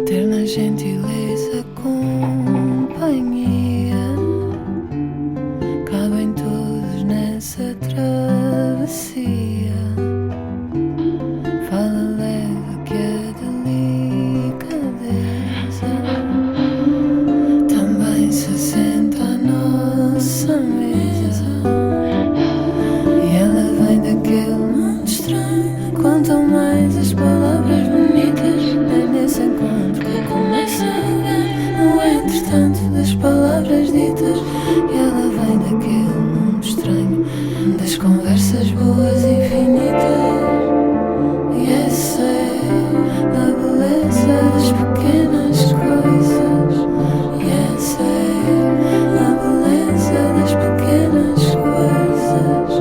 ter na gentileza companhia. Cabem todos nessa travessia. Fala leve que a delicadeza também se senta à nossa mesa. E ela vem daquele mundo estranho. Quanto mais as palavras bonitas, é nesse encontro que começa no entretanto das palavras ditas. E ela vem daquele mundo estranho, das conversas boas infinitas. E essa é a beleza das pequenas coisas. E essa é a beleza das pequenas coisas.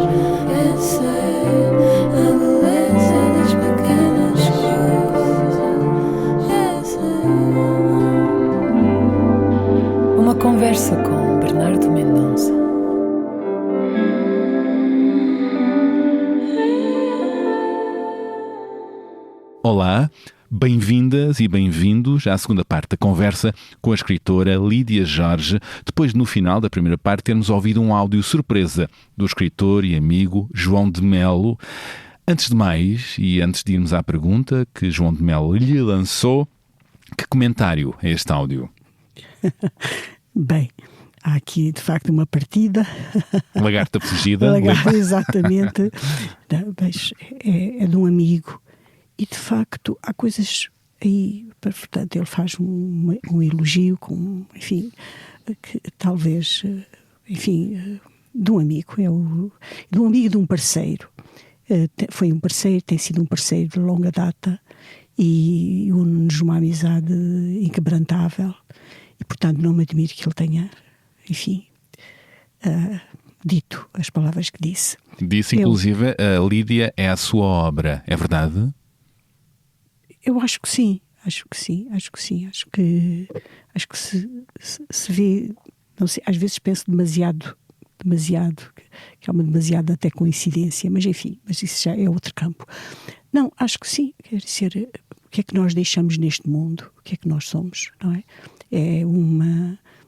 Essa é a beleza das pequenas coisas. Essa é uma conversa com Bernardo Mendonça. Olá, bem-vindas e bem-vindos à segunda parte da conversa com a escritora Lídia Jorge, depois no final da primeira parte termos ouvido um áudio surpresa do escritor e amigo João de Melo. Antes de mais, e antes de irmos à pergunta que João de Melo lhe lançou, que comentário é este áudio? Bem, há aqui de facto uma partida. Lagarta fugida. Lagarta, exatamente. Não, mas é de um amigo. E de facto há coisas aí, portanto, ele faz um elogio com, enfim, que talvez, enfim, de um amigo, de um amigo e de um parceiro. Foi um parceiro, tem sido um parceiro de longa data e une-nos uma amizade inquebrantável. E portanto não me admiro que ele tenha, enfim, dito as palavras que disse. Disse inclusive, a Lídia é a sua obra, é verdade? Eu acho que sim, acho que se vê, não sei, às vezes penso demasiado, que é uma demasiada até coincidência, mas enfim, mas isso já é outro campo. Não, acho que sim, quer dizer, o que é que nós deixamos neste mundo, o que é que nós somos, não é?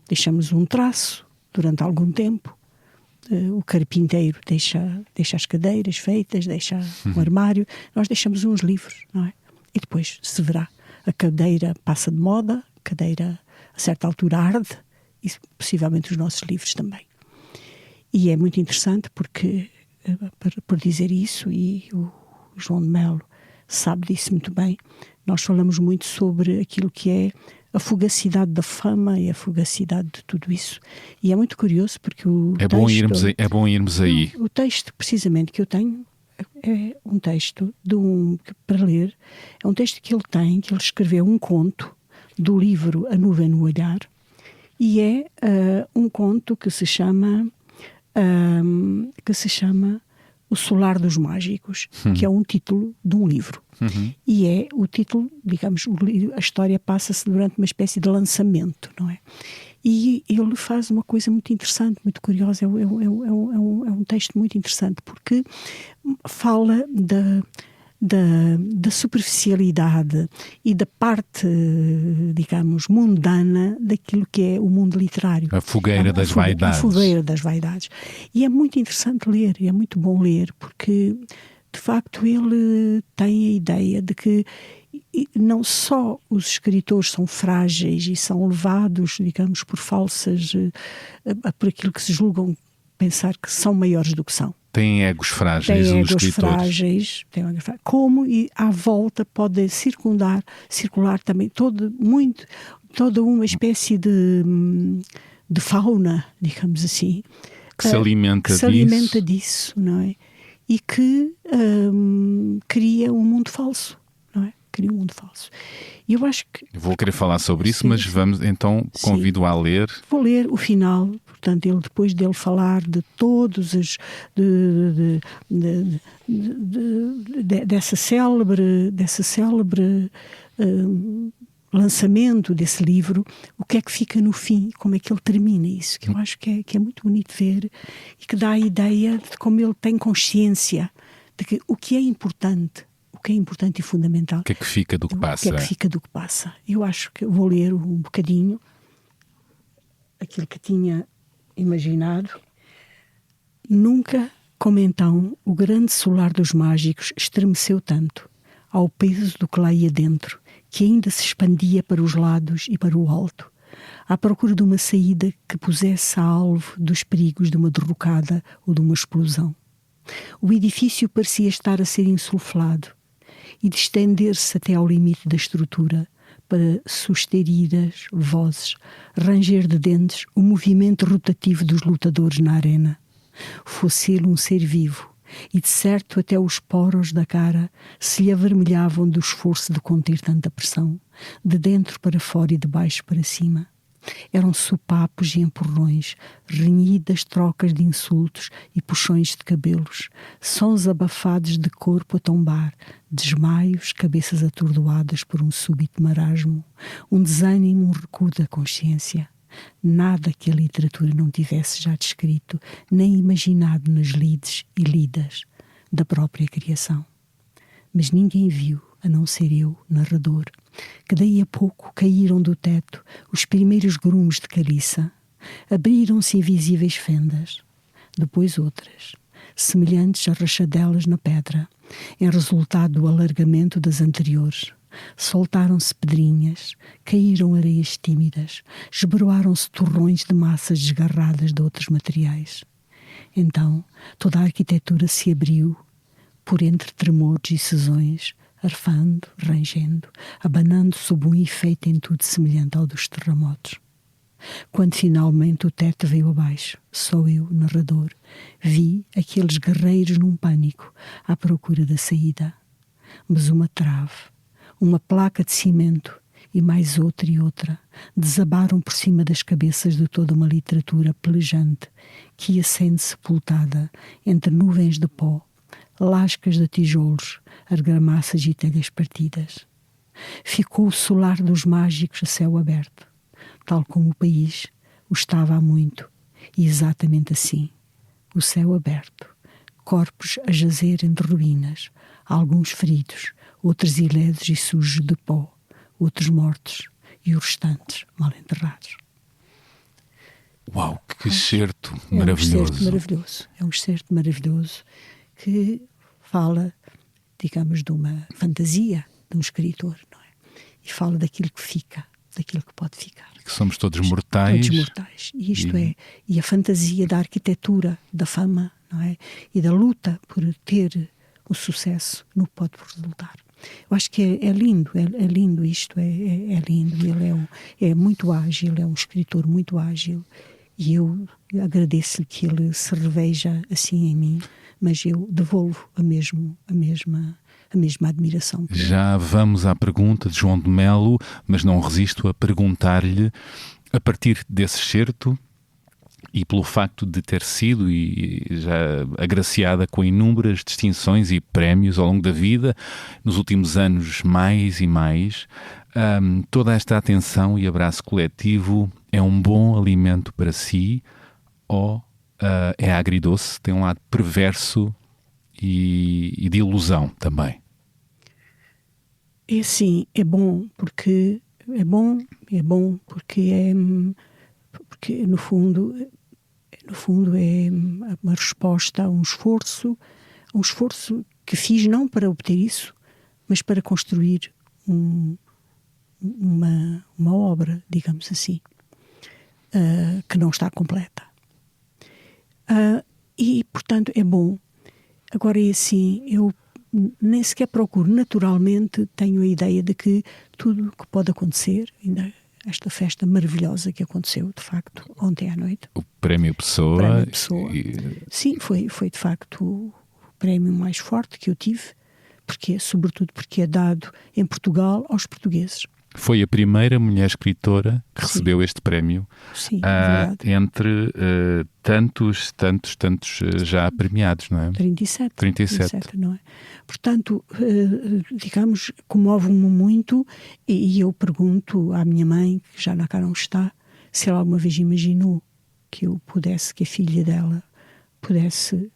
Deixamos um traço durante algum tempo, o carpinteiro deixa as cadeiras feitas, deixa um armário, nós deixamos uns livros, não é? E depois se verá. A cadeira passa de moda, a cadeira a certa altura arde, e possivelmente os nossos livros também. E é muito interessante porque, por dizer isso, e o João de Melo sabe disso muito bem, nós falamos muito sobre aquilo que é a fugacidade da fama e a fugacidade de tudo isso. E é muito curioso porque É bom irmos aí. O texto, precisamente, que eu tenho, é um texto para ler, é um texto que ele escreveu um conto do livro A Nuvem no Olhar, e é um conto que se chama O Solar dos Mágicos, que é um título de um livro. E é o título, digamos, a história passa-se durante uma espécie de lançamento, não é? E ele faz uma coisa muito interessante, muito curiosa, é um texto muito interessante, porque fala da superficialidade e da parte, digamos, mundana daquilo que é o mundo literário. A fogueira das vaidades. A fogueira das vaidades. E é muito interessante ler, e é muito bom ler, porque, de facto, ele tem a ideia de que não só os escritores são frágeis e são levados, digamos, por por aquilo que se julgam pensar que são maiores do que são. Têm egos frágeis os escritores. Como e à volta pode circular também toda uma espécie de fauna, digamos assim, que se alimenta disso, não é? E que cria um mundo falso, não é? Cria um mundo falso. E eu acho que... Vou querer falar sobre isso, mas vamos então, convido-a a ler. Vou ler o final, portanto, ele, depois dele falar de todos os... dessa célebre lançamento desse livro, o que é que fica no fim, como é que ele termina isso, que eu acho que é muito bonito ver e que dá a ideia de como ele tem consciência de que o que é importante, o que é importante e fundamental. O que é que fica do que passa? O que é que fica do que passa? Eu acho que vou ler um bocadinho aquilo que tinha imaginado. Nunca, como então, o grande solar dos mágicos estremeceu tanto, ao peso do que lá ia dentro, que ainda se expandia para os lados e para o alto, à procura de uma saída que pusesse a alvo dos perigos de uma derrocada ou de uma explosão. O edifício parecia estar a ser insuflado e de estender-se até ao limite da estrutura para susterir as vozes, ranger de dentes o movimento rotativo dos lutadores na arena. Fosse ele um ser vivo, e de certo até os poros da cara se lhe avermelhavam do esforço de conter tanta pressão, de dentro para fora e de baixo para cima. Eram sopapos e empurrões, renhidas trocas de insultos e puxões de cabelos, sons abafados de corpo a tombar, desmaios, cabeças atordoadas por um súbito marasmo, um desânimo, um recuo da consciência. Nada que a literatura não tivesse já descrito, nem imaginado nas lides e lidas da própria criação. Mas ninguém viu, a não ser eu, narrador, que daí a pouco caíram do teto os primeiros grumos de caliça, abriram-se invisíveis fendas, depois outras, semelhantes a rachadelas na pedra, em resultado do alargamento das anteriores. Soltaram-se pedrinhas, caíram areias tímidas, esboroaram-se torrões de massas desgarradas de outros materiais. Então toda a arquitetura se abriu, por entre tremores e cisões, arfando, rangendo, abanando sob um efeito em tudo semelhante ao dos terremotos. Quando finalmente o teto veio abaixo, só eu, narrador, vi aqueles guerreiros num pânico à procura da saída. Mas uma trave, uma placa de cimento e mais outra e outra desabaram por cima das cabeças de toda uma literatura pelejante que ia sendo sepultada entre nuvens de pó, lascas de tijolos, argamassas e telhas partidas. Ficou o solar dos mágicos a céu aberto, tal como o país o estava há muito, e exatamente assim, o céu aberto, corpos a jazer entre ruínas, alguns feridos, outros ilesos e sujos de pó, outros mortos e os restantes mal enterrados. Uau, que excerto maravilhoso. É um excerto maravilhoso que fala, digamos, de uma fantasia de um escritor, não é? E fala daquilo que fica, daquilo que pode ficar. Que somos todos mortais. Todos mortais. E isto é, e a fantasia da arquitetura, da fama, não é? E da luta por ter o sucesso no que pode resultar. Eu acho que é lindo, é lindo isto, é lindo. Ele é muito ágil, é um escritor muito ágil, e eu agradeço-lhe que ele se reveja assim em mim, mas eu devolvo a mesma admiração. Já vamos à pergunta de João de Melo, mas não resisto a perguntar-lhe, a partir desse excerto, e pelo facto de ter sido e já agraciada com inúmeras distinções e prémios ao longo da vida, nos últimos anos mais e mais, toda esta atenção e abraço coletivo é um bom alimento para si ou é agridoce, tem um lado perverso e de ilusão também? É sim, é bom porque porque no fundo é uma resposta a um esforço que fiz não para obter isso, mas para construir uma obra, digamos assim, que não está completa. E, portanto, é bom. Agora é assim, eu nem sequer procuro, naturalmente tenho a ideia de que tudo o que pode acontecer, ainda esta festa maravilhosa que aconteceu, de facto, ontem à noite. O Prémio Pessoa. Sim, foi de facto o prémio mais forte que eu tive, sobretudo porque é dado em Portugal aos portugueses. Foi a primeira mulher escritora que recebeu este prémio. Sim, é entre tantos já premiados, não é? 37, não é? Portanto, digamos, comove-me muito, e eu pergunto à minha mãe, que já cá não está, se ela alguma vez imaginou que a filha dela pudesse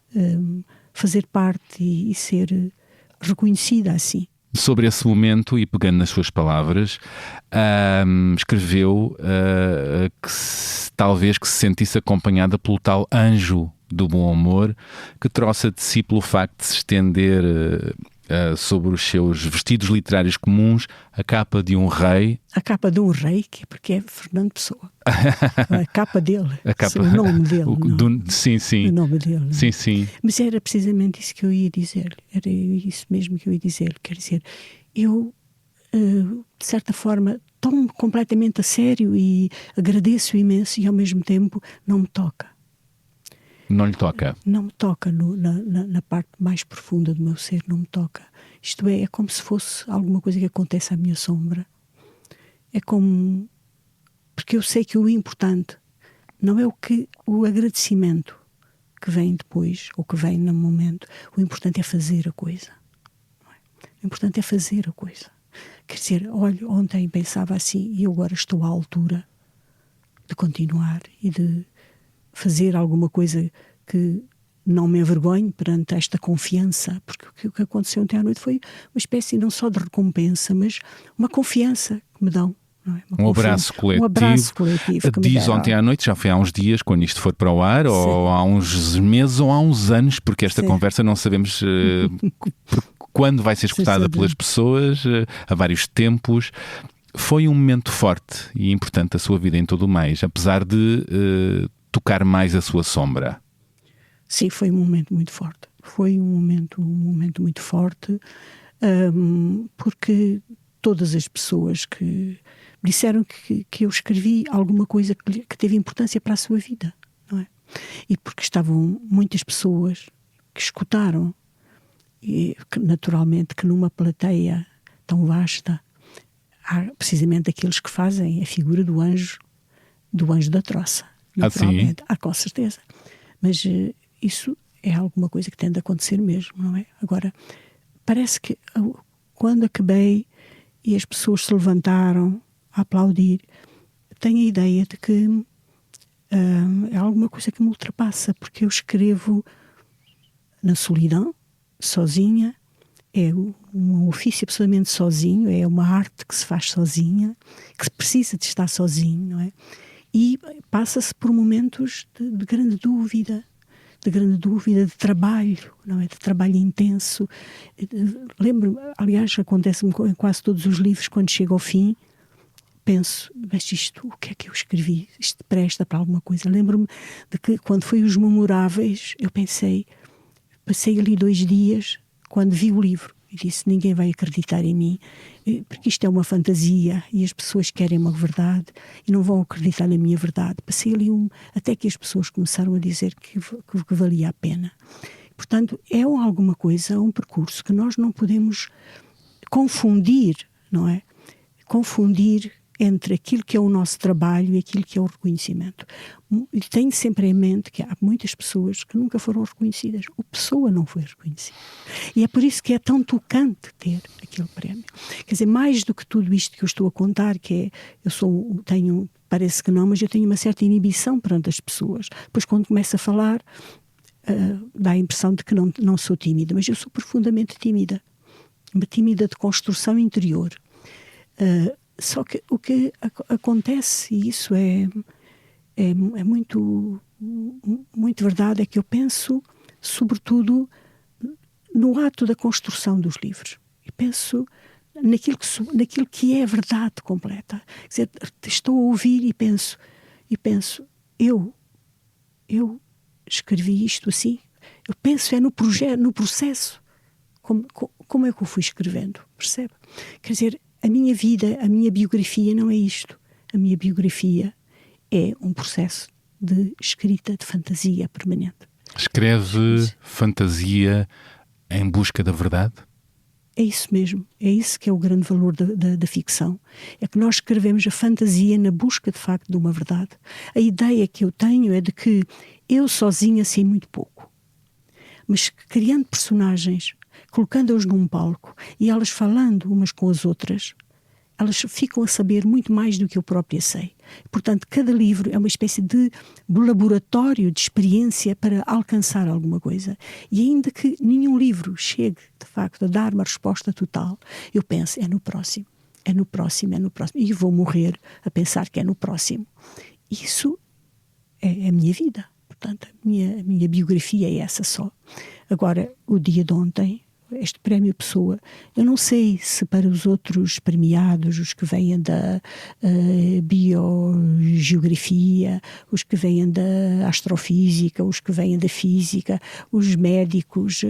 fazer parte e ser reconhecida assim. Sobre esse momento, e pegando nas suas palavras, escreveu talvez que se sentisse acompanhada pelo tal anjo do bom humor, que trouxe a de si pelo facto de se estender sobre os seus vestidos literários comuns a capa de um rei. A capa de um rei, porque é Fernando Pessoa. A capa dele, o nome dele. Sim. O nome dele. Não? Sim. Mas era precisamente isso que eu ia dizer. Era isso mesmo que eu ia dizer. Quer dizer, eu, de certa forma, tomo-me completamente a sério e agradeço imenso, e ao mesmo tempo não me toca. Não lhe toca? Não me toca na parte mais profunda do meu ser, não me toca. Isto é como se fosse alguma coisa que acontece à minha sombra. É como... Porque eu sei que o importante não é o agradecimento que vem depois, ou que vem no momento. O importante é fazer a coisa. O importante é fazer a coisa. Quer dizer, olha, ontem pensava assim, e eu agora estou à altura de continuar e de fazer alguma coisa que não me envergonhe perante esta confiança, porque o que aconteceu ontem à noite foi uma espécie não só de recompensa, mas uma confiança que me dão. Não é? Um abraço coletivo. Um abraço coletivo. Diz ontem à noite, já foi há uns dias, quando isto for para o ar, sim, ou há uns meses ou há uns anos, porque esta conversa não sabemos quando vai ser escutada pelas pessoas, há vários tempos. Foi um momento forte e importante da sua vida em todo o mais, apesar de tocar mais a sua sombra. Sim, foi um momento muito forte. Foi um momento muito forte, porque todas as pessoas que disseram que eu escrevi alguma coisa que teve importância para a sua vida, não é? E porque estavam muitas pessoas que escutaram, e naturalmente que numa plateia tão vasta há precisamente aqueles que fazem a figura do anjo da troça. Naturalmente. Com certeza. Mas isso é alguma coisa que tem de acontecer mesmo, não é? Agora, parece que quando acabei e as pessoas se levantaram a aplaudir, tenho a ideia de que é alguma coisa que me ultrapassa, porque eu escrevo na solidão, sozinha, é um ofício absolutamente sozinho, é uma arte que se faz sozinha, que precisa de estar sozinho, não é? E passa-se por momentos de grande dúvida, de trabalho, não é? De trabalho intenso. Lembro-me, aliás, acontece-me em quase todos os livros, quando chego ao fim, penso, mas isto, o que é que eu escrevi? Isto presta para alguma coisa? Lembro-me de que quando foi Os Memoráveis, eu passei ali 2 dias, quando vi o livro, e disse, ninguém vai acreditar em mim, porque isto é uma fantasia e as pessoas querem uma verdade e não vão acreditar na minha verdade. Passei ali até que as pessoas começaram a dizer que valia a pena. Portanto, é alguma coisa, um percurso que nós não podemos confundir, não é? Confundir entre aquilo que é o nosso trabalho e aquilo que é o reconhecimento. E tenho sempre em mente que há muitas pessoas que nunca foram reconhecidas. O Pessoa não foi reconhecido. E é por isso que é tão tocante ter aquele prémio. Quer dizer, mais do que tudo isto que eu estou a contar, que é, parece que não, mas eu tenho uma certa inibição perante as pessoas. Depois, quando começo a falar, dá a impressão de que não sou tímida, mas eu sou profundamente tímida. Uma tímida de construção interior. Só que o que acontece, e isso é muito, muito verdade, é que eu penso, sobretudo, no ato da construção dos livros. E penso naquilo que é a verdade completa. Quer dizer, estou a ouvir e penso, eu escrevi isto assim. Eu penso no processo. Como é que eu fui escrevendo? Percebe? Quer dizer, a minha vida, a minha biografia não é isto. A minha biografia é um processo de escrita, de fantasia permanente. Escreve fantasia em busca da verdade? É isso mesmo. É isso que é o grande valor da ficção. É que nós escrevemos a fantasia na busca, de facto, de uma verdade. A ideia que eu tenho é de que eu sozinha sei muito pouco. Mas criando personagens, colocando-as num palco e elas falando umas com as outras, elas ficam a saber muito mais do que eu própria sei. Portanto, cada livro é uma espécie de laboratório de experiência para alcançar alguma coisa. E ainda que nenhum livro chegue, de facto, a dar uma resposta total, eu penso, é no próximo. É no próximo, é no próximo. E vou morrer a pensar que é no próximo. Isso é a minha vida. Portanto, a minha biografia é essa só. Agora, o dia de ontem, este prémio Pessoa, eu não sei se para os outros premiados, os que vêm da biogeografia, os que vêm da astrofísica, os que vêm da física, os médicos,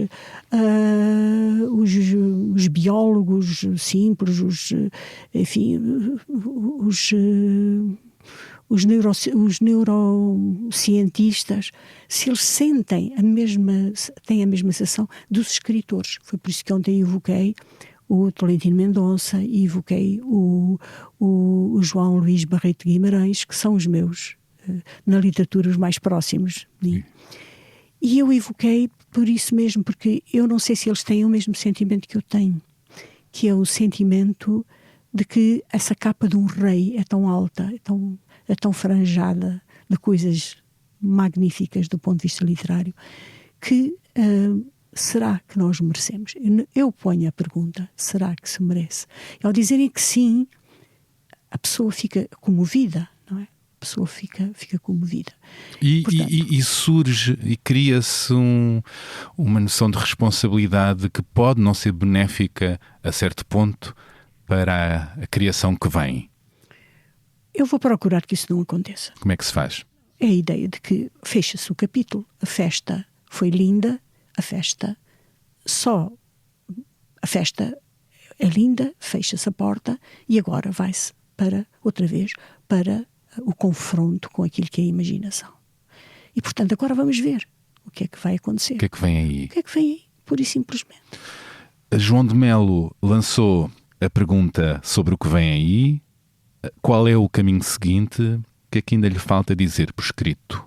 os biólogos simples, os neurocientistas, se eles têm a mesma sensação dos escritores. Foi por isso que ontem evoquei o Tolentino Mendonça e evoquei o João Luís Barreto de Guimarães, que são os meus, na literatura, os mais próximos de mim. E eu evoquei por isso mesmo, porque eu não sei se eles têm o mesmo sentimento que eu tenho, que é o sentimento de que essa capa de um rei é tão alta, é tão franjada de coisas magníficas do ponto de vista literário, que será que nós merecemos? Eu ponho a pergunta, será que se merece? E ao dizerem que sim, a pessoa fica comovida, não é? A pessoa fica comovida. E surge e cria-se uma noção de responsabilidade que pode não ser benéfica a certo ponto para a criação que vem. Eu vou procurar que isso não aconteça. Como é que se faz? É a ideia de que fecha-se o capítulo. A festa foi linda, a festa é linda, fecha-se a porta e agora vai-se outra vez para o confronto com aquilo que é a imaginação. E, portanto, agora vamos ver o que é que vai acontecer. O que é que vem aí? O que é que vem aí, pura e simplesmente. João de Melo lançou a pergunta sobre o que vem aí. Qual é o caminho seguinte? O que é que ainda lhe falta dizer por escrito?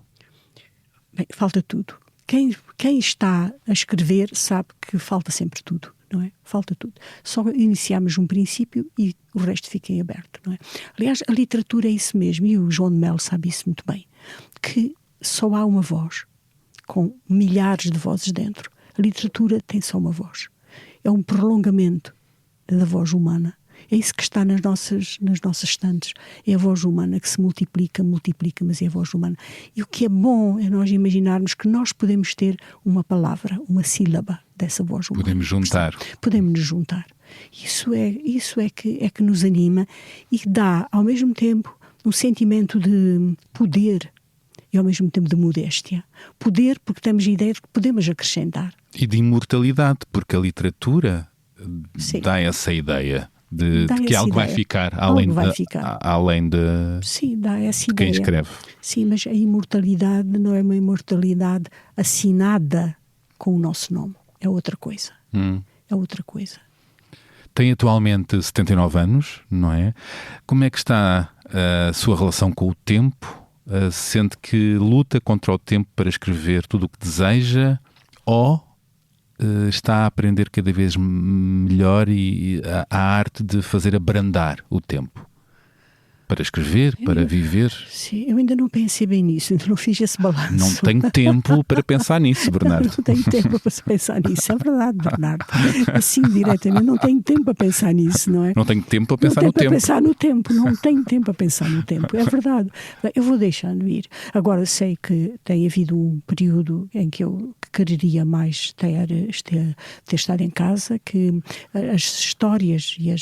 Bem, falta tudo. Quem está a escrever sabe que falta sempre tudo, não é? Falta tudo. Só iniciamos um princípio e o resto fica em aberto, não é? Aliás, a literatura é isso mesmo, e o João de Melo sabe isso muito bem, que só há uma voz, com milhares de vozes dentro. A literatura tem só uma voz. É um prolongamento da voz humana. É isso que está nas nossas estantes. É a voz humana que se multiplica, mas é a voz humana. E o que é bom é nós imaginarmos que nós podemos ter uma palavra, uma sílaba dessa voz humana. Podemos juntar. Podemos nos juntar. Isso é que nos anima e que dá, ao mesmo tempo, um sentimento de poder e, ao mesmo tempo, de modéstia. Poder porque temos a ideia de que podemos acrescentar. E de imortalidade, porque a literatura Sim. dá essa ideia. De que algo vai ficar além de sim, dá essa quem ideia. escreve. Sim, mas a imortalidade não é uma imortalidade assinada com o nosso nome. É outra coisa. É outra coisa. Tem atualmente 79 anos, não é? Como é que está a sua relação com o tempo? Sente que luta contra o tempo para escrever tudo o que deseja ou está a aprender cada vez melhor e a arte de fazer abrandar o tempo para escrever, para viver? Sim, eu ainda não pensei bem nisso, ainda não fiz esse balanço. Não tenho tempo para pensar nisso, Bernardo. Não tenho tempo para pensar nisso, é verdade, Bernardo. Assim, diretamente, não tenho tempo para pensar nisso, não é? Não tenho tempo para pensar no tempo. Não tenho tempo para pensar no tempo, é verdade. Eu vou deixando ir. Agora, sei que tem havido um período em que eu quereria mais ter estado em casa, que as histórias e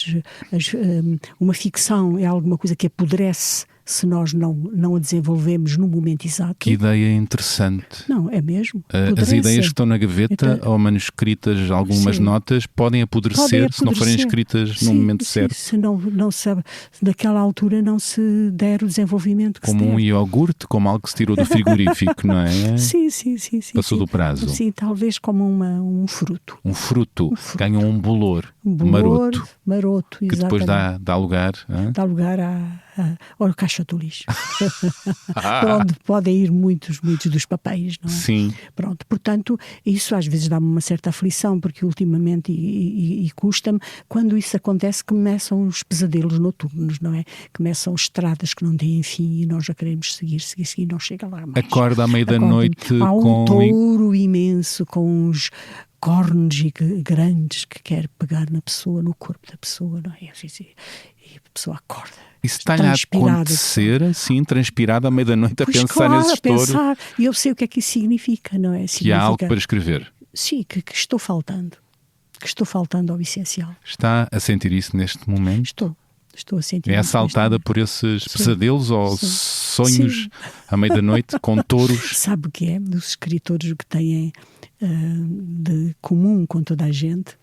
uma ficção é alguma coisa que apodrece se nós não a desenvolvemos no momento exato. Que ideia interessante. Não, é mesmo. As ideias que estão na gaveta ou manuscritas, algumas notas, podem apodrecer se não forem escritas no momento certo. Se não sabe, naquela altura não se der o desenvolvimento que como se der. Um iogurte, como algo que se tirou do frigorífico, não é? Sim. Passou do prazo. Sim, talvez como um fruto. Um fruto. Ganham um bolor maroto, que depois dá lugar. Dá lugar a ou a caixa do lixo, para onde podem ir muitos dos papéis, não é? Sim. Pronto, portanto, isso às vezes dá-me uma certa aflição, porque ultimamente, e custa-me, quando isso acontece, começam os pesadelos noturnos, não é? Começam estradas que não têm fim e nós já queremos seguir, não chega lá mais. Acorda à meia da noite Há um com... touro imenso, com uns cornos grandes que quer pegar na pessoa, no corpo da pessoa, não é? E a pessoa acorda. Isso está-lhe a acontecer, assim, transpirada à meia da noite, a pensar nesses touros. E eu sei o que é que isso significa, não é? Que há algo para escrever. Sim, que estou faltando. Que estou faltando ao essencial. Está a sentir isso neste momento? Estou a sentir. É assaltada por esses pesadelos ou sonhos à meia da noite com touros? Sabe o que é? Dos escritores que têm de comum com toda a gente,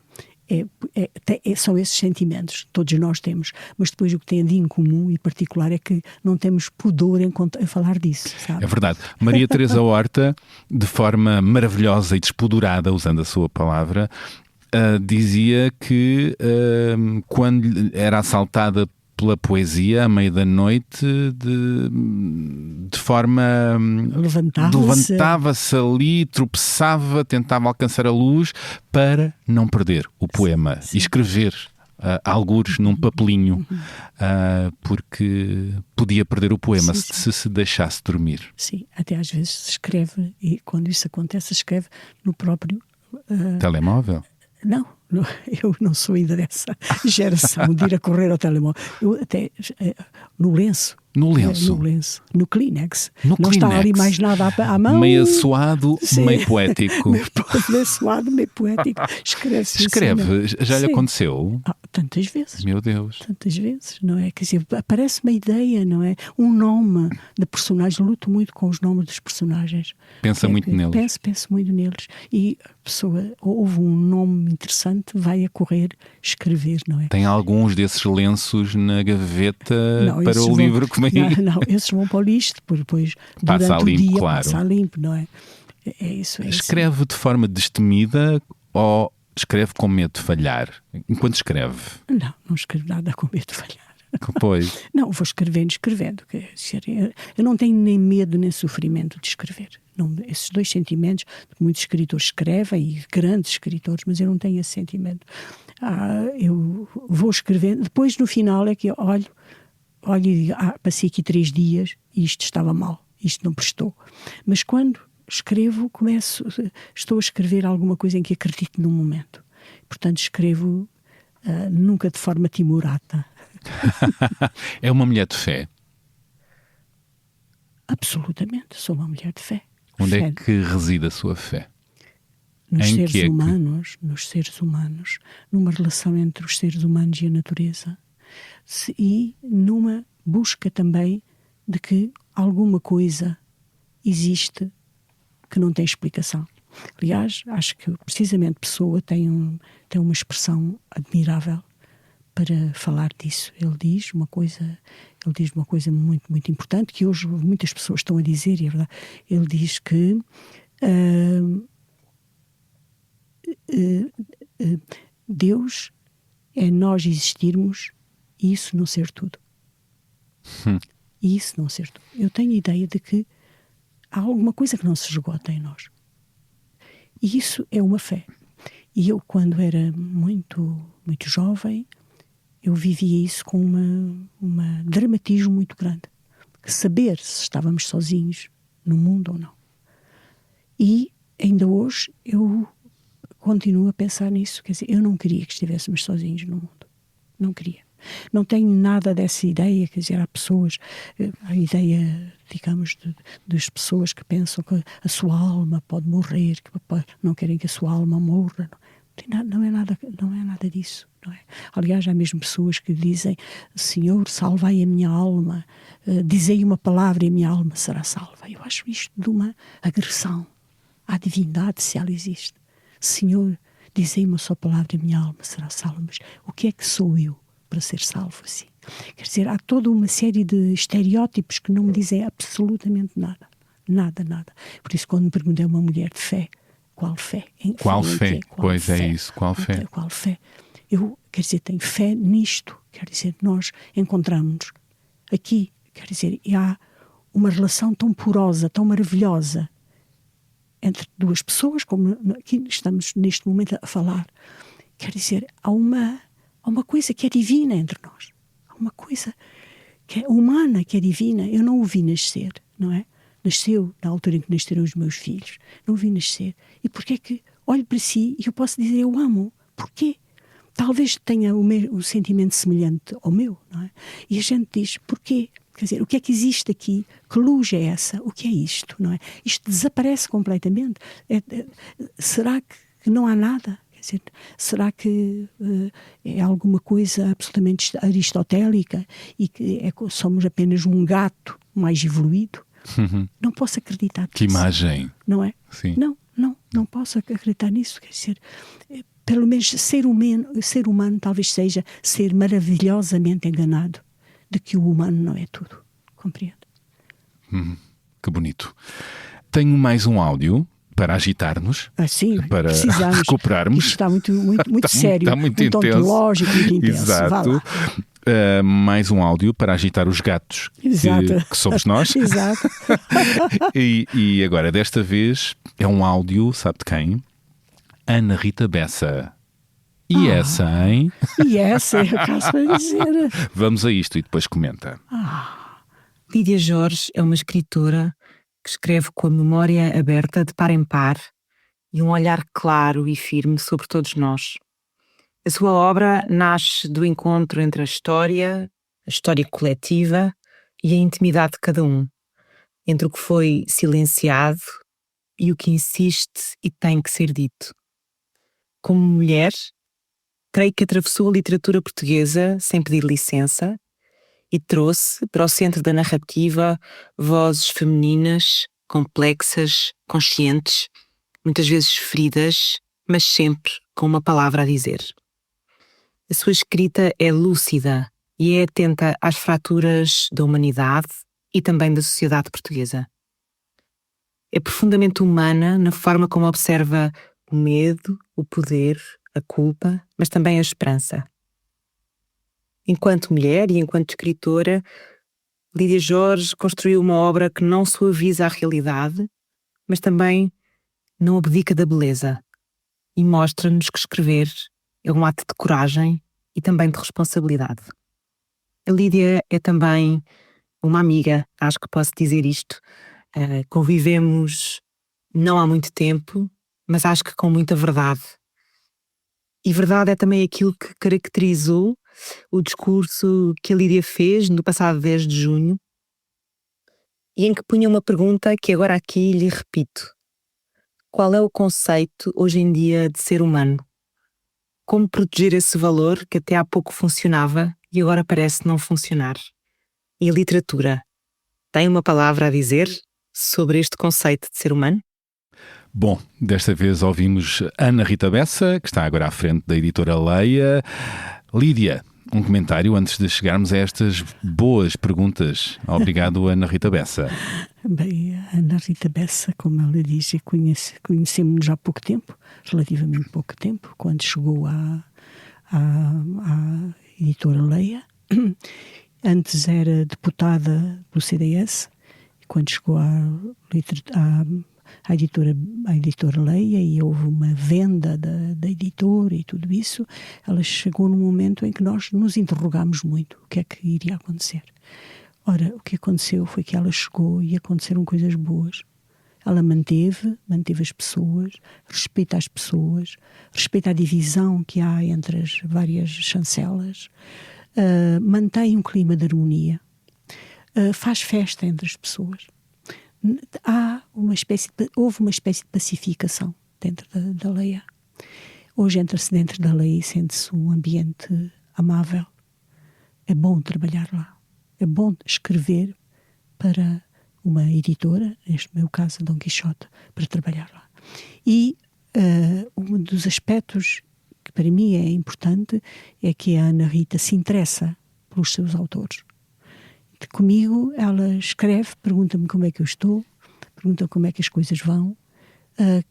são esses sentimentos, todos nós temos, mas depois o que tem de incomum e particular é que não temos pudor em falar disso, sabe? É verdade. Maria Teresa Horta, de forma maravilhosa e despudorada, usando a sua palavra, dizia que quando era assaltada pela poesia à meia da noite, de forma... Levantava-se ali, tropeçava, tentava alcançar a luz para não perder o poema. Sim. E escrever algures num papelinho, porque podia perder o poema se deixasse dormir. Sim, até às vezes se escreve, e quando isso acontece, escreve no próprio... telemóvel? Não, eu não sou ainda dessa geração de ir a correr ao telemóvel. Eu até no lenço. No lenço? No lenço. No Kleenex. No não Kleenex. Está ali mais nada à mão. Meio suado, meio poético. Meio suado, meio poético. Escreve-se. Escreve? Assim, já lhe aconteceu? Tantas vezes. Meu Deus. Tantas vezes, não é? Quer dizer, aparece uma ideia, não é? Um nome de personagem. Luto muito com os nomes dos personagens. Pensa muito neles. Penso muito neles. E a pessoa ouve um nome interessante, vai a correr escrever, não é? Tem alguns desses lenços na gaveta para o livro que vem? Não, esses vão para o lixo, depois passa durante a limpo, o dia claro. passa a limpo, não é? É isso. Escreve de forma destemida ou escreve com medo de falhar? Enquanto escreve? Não escrevo nada com medo de falhar. Pois. Não, vou escrevendo. Eu não tenho nem medo nem sofrimento de escrever. Não, esses dois sentimentos, muitos escritores escrevem, e grandes escritores, mas eu não tenho esse sentimento. Eu vou escrevendo, depois no final é que eu olho e digo, passei aqui 3 dias e isto estava mal, isto não prestou. Mas quando escrevo, estou a escrever alguma coisa em que acredito num momento. Portanto, escrevo nunca de forma timorata. É uma mulher de fé? Absolutamente, sou uma mulher de fé. Onde é que reside a sua fé? Nos seres humanos, numa relação entre os seres humanos e a natureza, e numa busca também de que alguma coisa existe que não tem explicação. Aliás, acho que precisamente Pessoa tem uma expressão admirável para falar disso. Ele diz uma coisa muito, muito importante, que hoje muitas pessoas estão a dizer, e é verdade. Ele diz que Deus é nós existirmos e isso não ser tudo. E isso não ser tudo. Eu tenho a ideia de que há alguma coisa que não se esgota em nós. E isso é uma fé. E eu, quando era muito, muito jovem, eu vivia isso com uma dramatismo muito grande. Saber se estávamos sozinhos no mundo ou não. E ainda hoje eu continuo a pensar nisso. Quer dizer, eu não queria que estivéssemos sozinhos no mundo. Não queria. Não tenho nada dessa ideia, quer dizer, há pessoas, a ideia, digamos, das pessoas que pensam que a sua alma pode morrer, que não querem que a sua alma morra. Não é nada disso. Não é? Aliás, há mesmo pessoas que dizem: Senhor, salvai a minha alma, dizei uma palavra e a minha alma será salva. Eu acho isto de uma agressão à divindade, se ela existe. Senhor, dizei uma só palavra e a minha alma será salva. Mas o que é que sou eu para ser salvo assim? Quer dizer, há toda uma série de estereótipos que não me dizem absolutamente nada. Nada. Por isso, quando me perguntei a uma mulher de fé, qual fé? Qual fé? Pois é isso, qual fé? Qual fé? Eu, quer dizer, tenho fé nisto. Quer dizer, nós encontramos-nos aqui, quer dizer, e há uma relação tão porosa, tão maravilhosa entre duas pessoas, como aqui estamos neste momento a falar. Quer dizer, há uma coisa que é divina entre nós. Há uma coisa que é humana, que é divina. Eu não o vi nascer, não é? Nasceu na altura em que nasceram os meus filhos. Não o vi nascer. E porquê é que olho para si e eu posso dizer eu amo? Porquê? Talvez tenha o sentimento semelhante ao meu, não é? E a gente diz, porquê? Quer dizer, o que é que existe aqui? Que luz é essa? O que é isto, não é? Isto desaparece completamente. Será que não há nada? Quer dizer, será que é alguma coisa absolutamente aristotélica e que somos apenas um gato mais evoluído? Não posso acreditar nisso. Que imagem! Não é? Sim. Não posso acreditar nisso. Quer dizer, pelo menos ser humano talvez seja ser maravilhosamente enganado de que o humano não é tudo. Compreende? Que bonito. Tenho mais um áudio para agitar-nos, sim, para precisamos. recuperarmos. Isto está muito sério, está muito intenso. Ontológico, muito intenso. Exato. Mais um áudio para agitar os gatos que somos nós. Exato. E agora, desta vez, é um áudio, sabe de quem? Ana Rita Bessa. E essa, hein? E essa é o caso para dizer. Vamos a isto e depois comenta. Lídia Jorge é uma escritora que escreve com a memória aberta de par em par e um olhar claro e firme sobre todos nós. A sua obra nasce do encontro entre a história coletiva e a intimidade de cada um, entre o que foi silenciado e o que insiste e tem que ser dito. Como mulher, creio que atravessou a literatura portuguesa sem pedir licença e trouxe para o centro da narrativa vozes femininas, complexas, conscientes, muitas vezes feridas, mas sempre com uma palavra a dizer. A sua escrita é lúcida e é atenta às fraturas da humanidade e também da sociedade portuguesa. É profundamente humana na forma como observa o medo, o poder, a culpa, mas também a esperança. Enquanto mulher e enquanto escritora, Lídia Jorge construiu uma obra que não suaviza a realidade, mas também não abdica da beleza e mostra-nos que escrever é um ato de coragem e também de responsabilidade. A Lídia é também uma amiga, acho que posso dizer isto. Convivemos não há muito tempo, mas acho que com muita verdade. E verdade é também aquilo que caracterizou o discurso que a Lídia fez no passado 10 de junho e em que punha uma pergunta que agora aqui lhe repito. Qual é o conceito hoje em dia de ser humano? Como proteger esse valor que até há pouco funcionava e agora parece não funcionar? E a literatura tem uma palavra a dizer sobre este conceito de ser humano? Bom, desta vez ouvimos Ana Rita Bessa, que está agora à frente da editora Leia. Lídia, um comentário antes de chegarmos a estas boas perguntas. Obrigado, Ana Rita Bessa. Bem, a Ana Rita Bessa, como ela diz, conhecemos-nos há pouco tempo, relativamente pouco tempo, quando chegou à editora Leia. Antes era deputada pelo CDS, e quando chegou à editora Leia e houve uma venda da editora e tudo isso, ela chegou num momento em que nós nos interrogámos muito o que é que iria acontecer. Ora, o que aconteceu foi que ela chegou e aconteceram coisas boas. Ela manteve as pessoas, respeita as pessoas, respeita a divisão que há entre as várias chancelas, mantém um clima de harmonia, faz festa entre as pessoas. Houve uma espécie de pacificação dentro da Leia. Hoje entra-se dentro da Leia e sente-se um ambiente amável. É bom trabalhar lá. É bom escrever para uma editora, neste meu caso Dom Quixote, para trabalhar lá. E um dos aspectos que para mim é importante é que a Ana Rita se interessa pelos seus autores. Comigo ela escreve, pergunta-me como é que eu estou, pergunta como é que as coisas vão.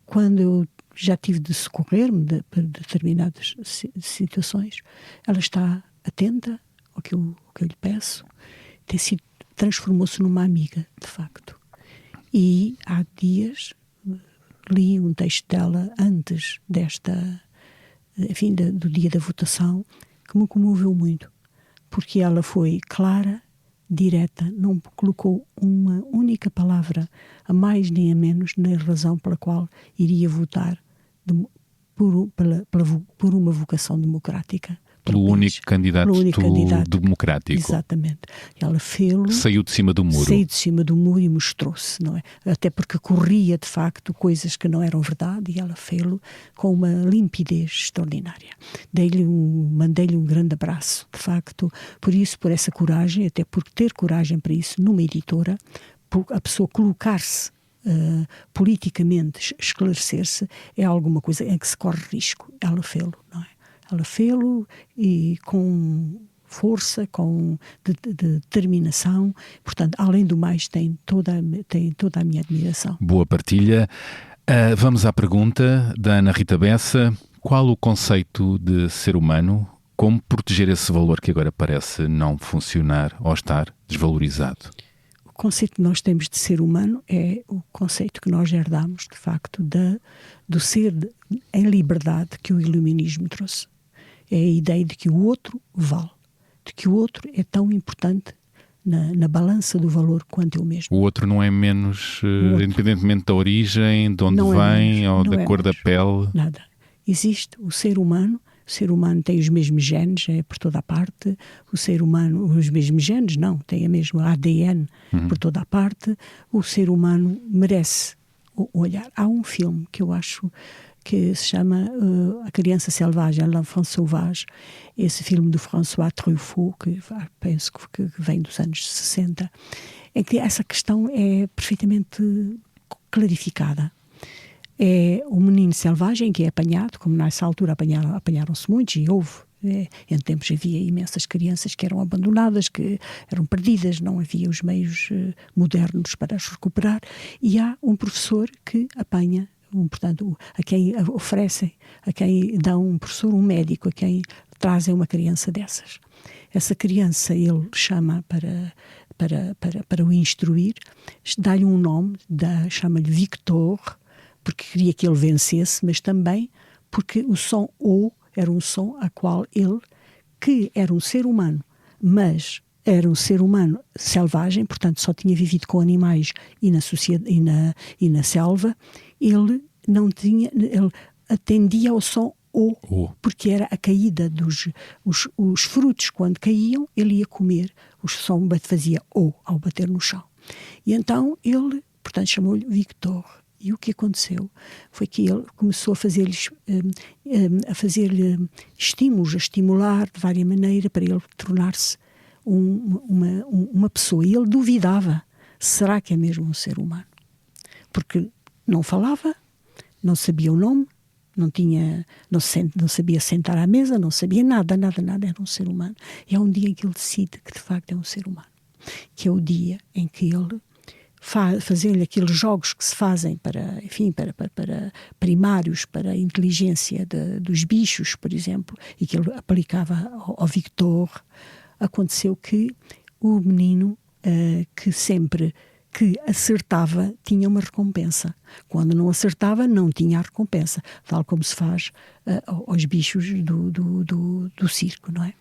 Quando eu já tive de socorrer-me para determinadas situações, ela está atenta ao que eu lhe peço. transformou-se numa amiga, de facto. E há dias li um texto dela antes do dia da votação, que me comoveu muito, porque ela foi clara, direta, não colocou uma única palavra a mais nem a menos na razão pela qual iria votar por uma vocação democrática. Pelo único candidato democrático. Exatamente. Ela fê-lo. Saiu de cima do muro. Saiu de cima do muro e mostrou-se, não é? Até porque corria, de facto, coisas que não eram verdade, e ela fê-lo com uma limpidez extraordinária. Mandei-lhe um grande abraço, de facto, por essa coragem, até por ter coragem para isso numa editora, a pessoa colocar-se politicamente, esclarecer-se, é alguma coisa em que se corre risco. Ela fê-lo, não é? Ela fê-lo e com força, com determinação. Portanto, além do mais, tem toda a minha admiração. Boa partilha. Vamos à pergunta da Ana Rita Bessa. Qual o conceito de ser humano? Como proteger esse valor que agora parece não funcionar ou estar desvalorizado? O conceito que nós temos de ser humano é o conceito que nós herdamos, de facto, do ser em liberdade que o iluminismo trouxe. É a ideia de que o outro vale, de que o outro é tão importante na balança do valor quanto eu mesmo. O outro não é menos, independentemente da origem, de onde vem ou da cor da pele? Nada. Existe o ser humano. O ser humano tem os mesmos genes, é por toda a parte. O ser humano, os mesmos genes, não, tem a mesma ADN por toda a parte. O ser humano merece olhar. Há um filme que eu acho que se chama A Criança Selvagem, L'Enfant Sauvage. Esse filme do François Truffaut, que penso que vem dos anos 60, em que essa questão é perfeitamente clarificada. É o menino selvagem que é apanhado, como nessa altura apanharam-se muitos, e houve, em tempos havia imensas crianças que eram abandonadas, que eram perdidas, não havia os meios modernos para as recuperar, e há um professor que apanha, portanto, a quem oferecem, a quem dão um professor, um médico, a quem trazem uma criança dessas. Essa criança ele chama para o instruir, dá-lhe um nome, chama-lhe Victor, porque queria que ele vencesse, mas também porque o som O era um som a qual ele, que era um ser humano, mas era um ser humano selvagem, portanto só tinha vivido com animais e na sociedade, e na selva, ele atendia ao som O, porque era a caída os frutos, quando caíam, ele ia comer, o som fazia O ao bater no chão. E então ele, portanto, chamou-lhe Victor. E o que aconteceu foi que ele começou a fazer-lhe estímulos, a estimular de várias maneiras para ele tornar-se uma pessoa. E ele duvidava, será que é mesmo um ser humano? Porque não falava, não sabia o nome, não sabia sentar à mesa, não sabia nada, era um ser humano. E há um dia em que ele decide que de facto é um ser humano, que é o dia em que ele fazer-lhe aqueles jogos que se fazem para primários, para a inteligência dos bichos, por exemplo, e que ele aplicava ao Victor. Aconteceu que o menino, que sempre que acertava, tinha uma recompensa. Quando não acertava, não tinha a recompensa, tal como se faz aos bichos do circo, não é?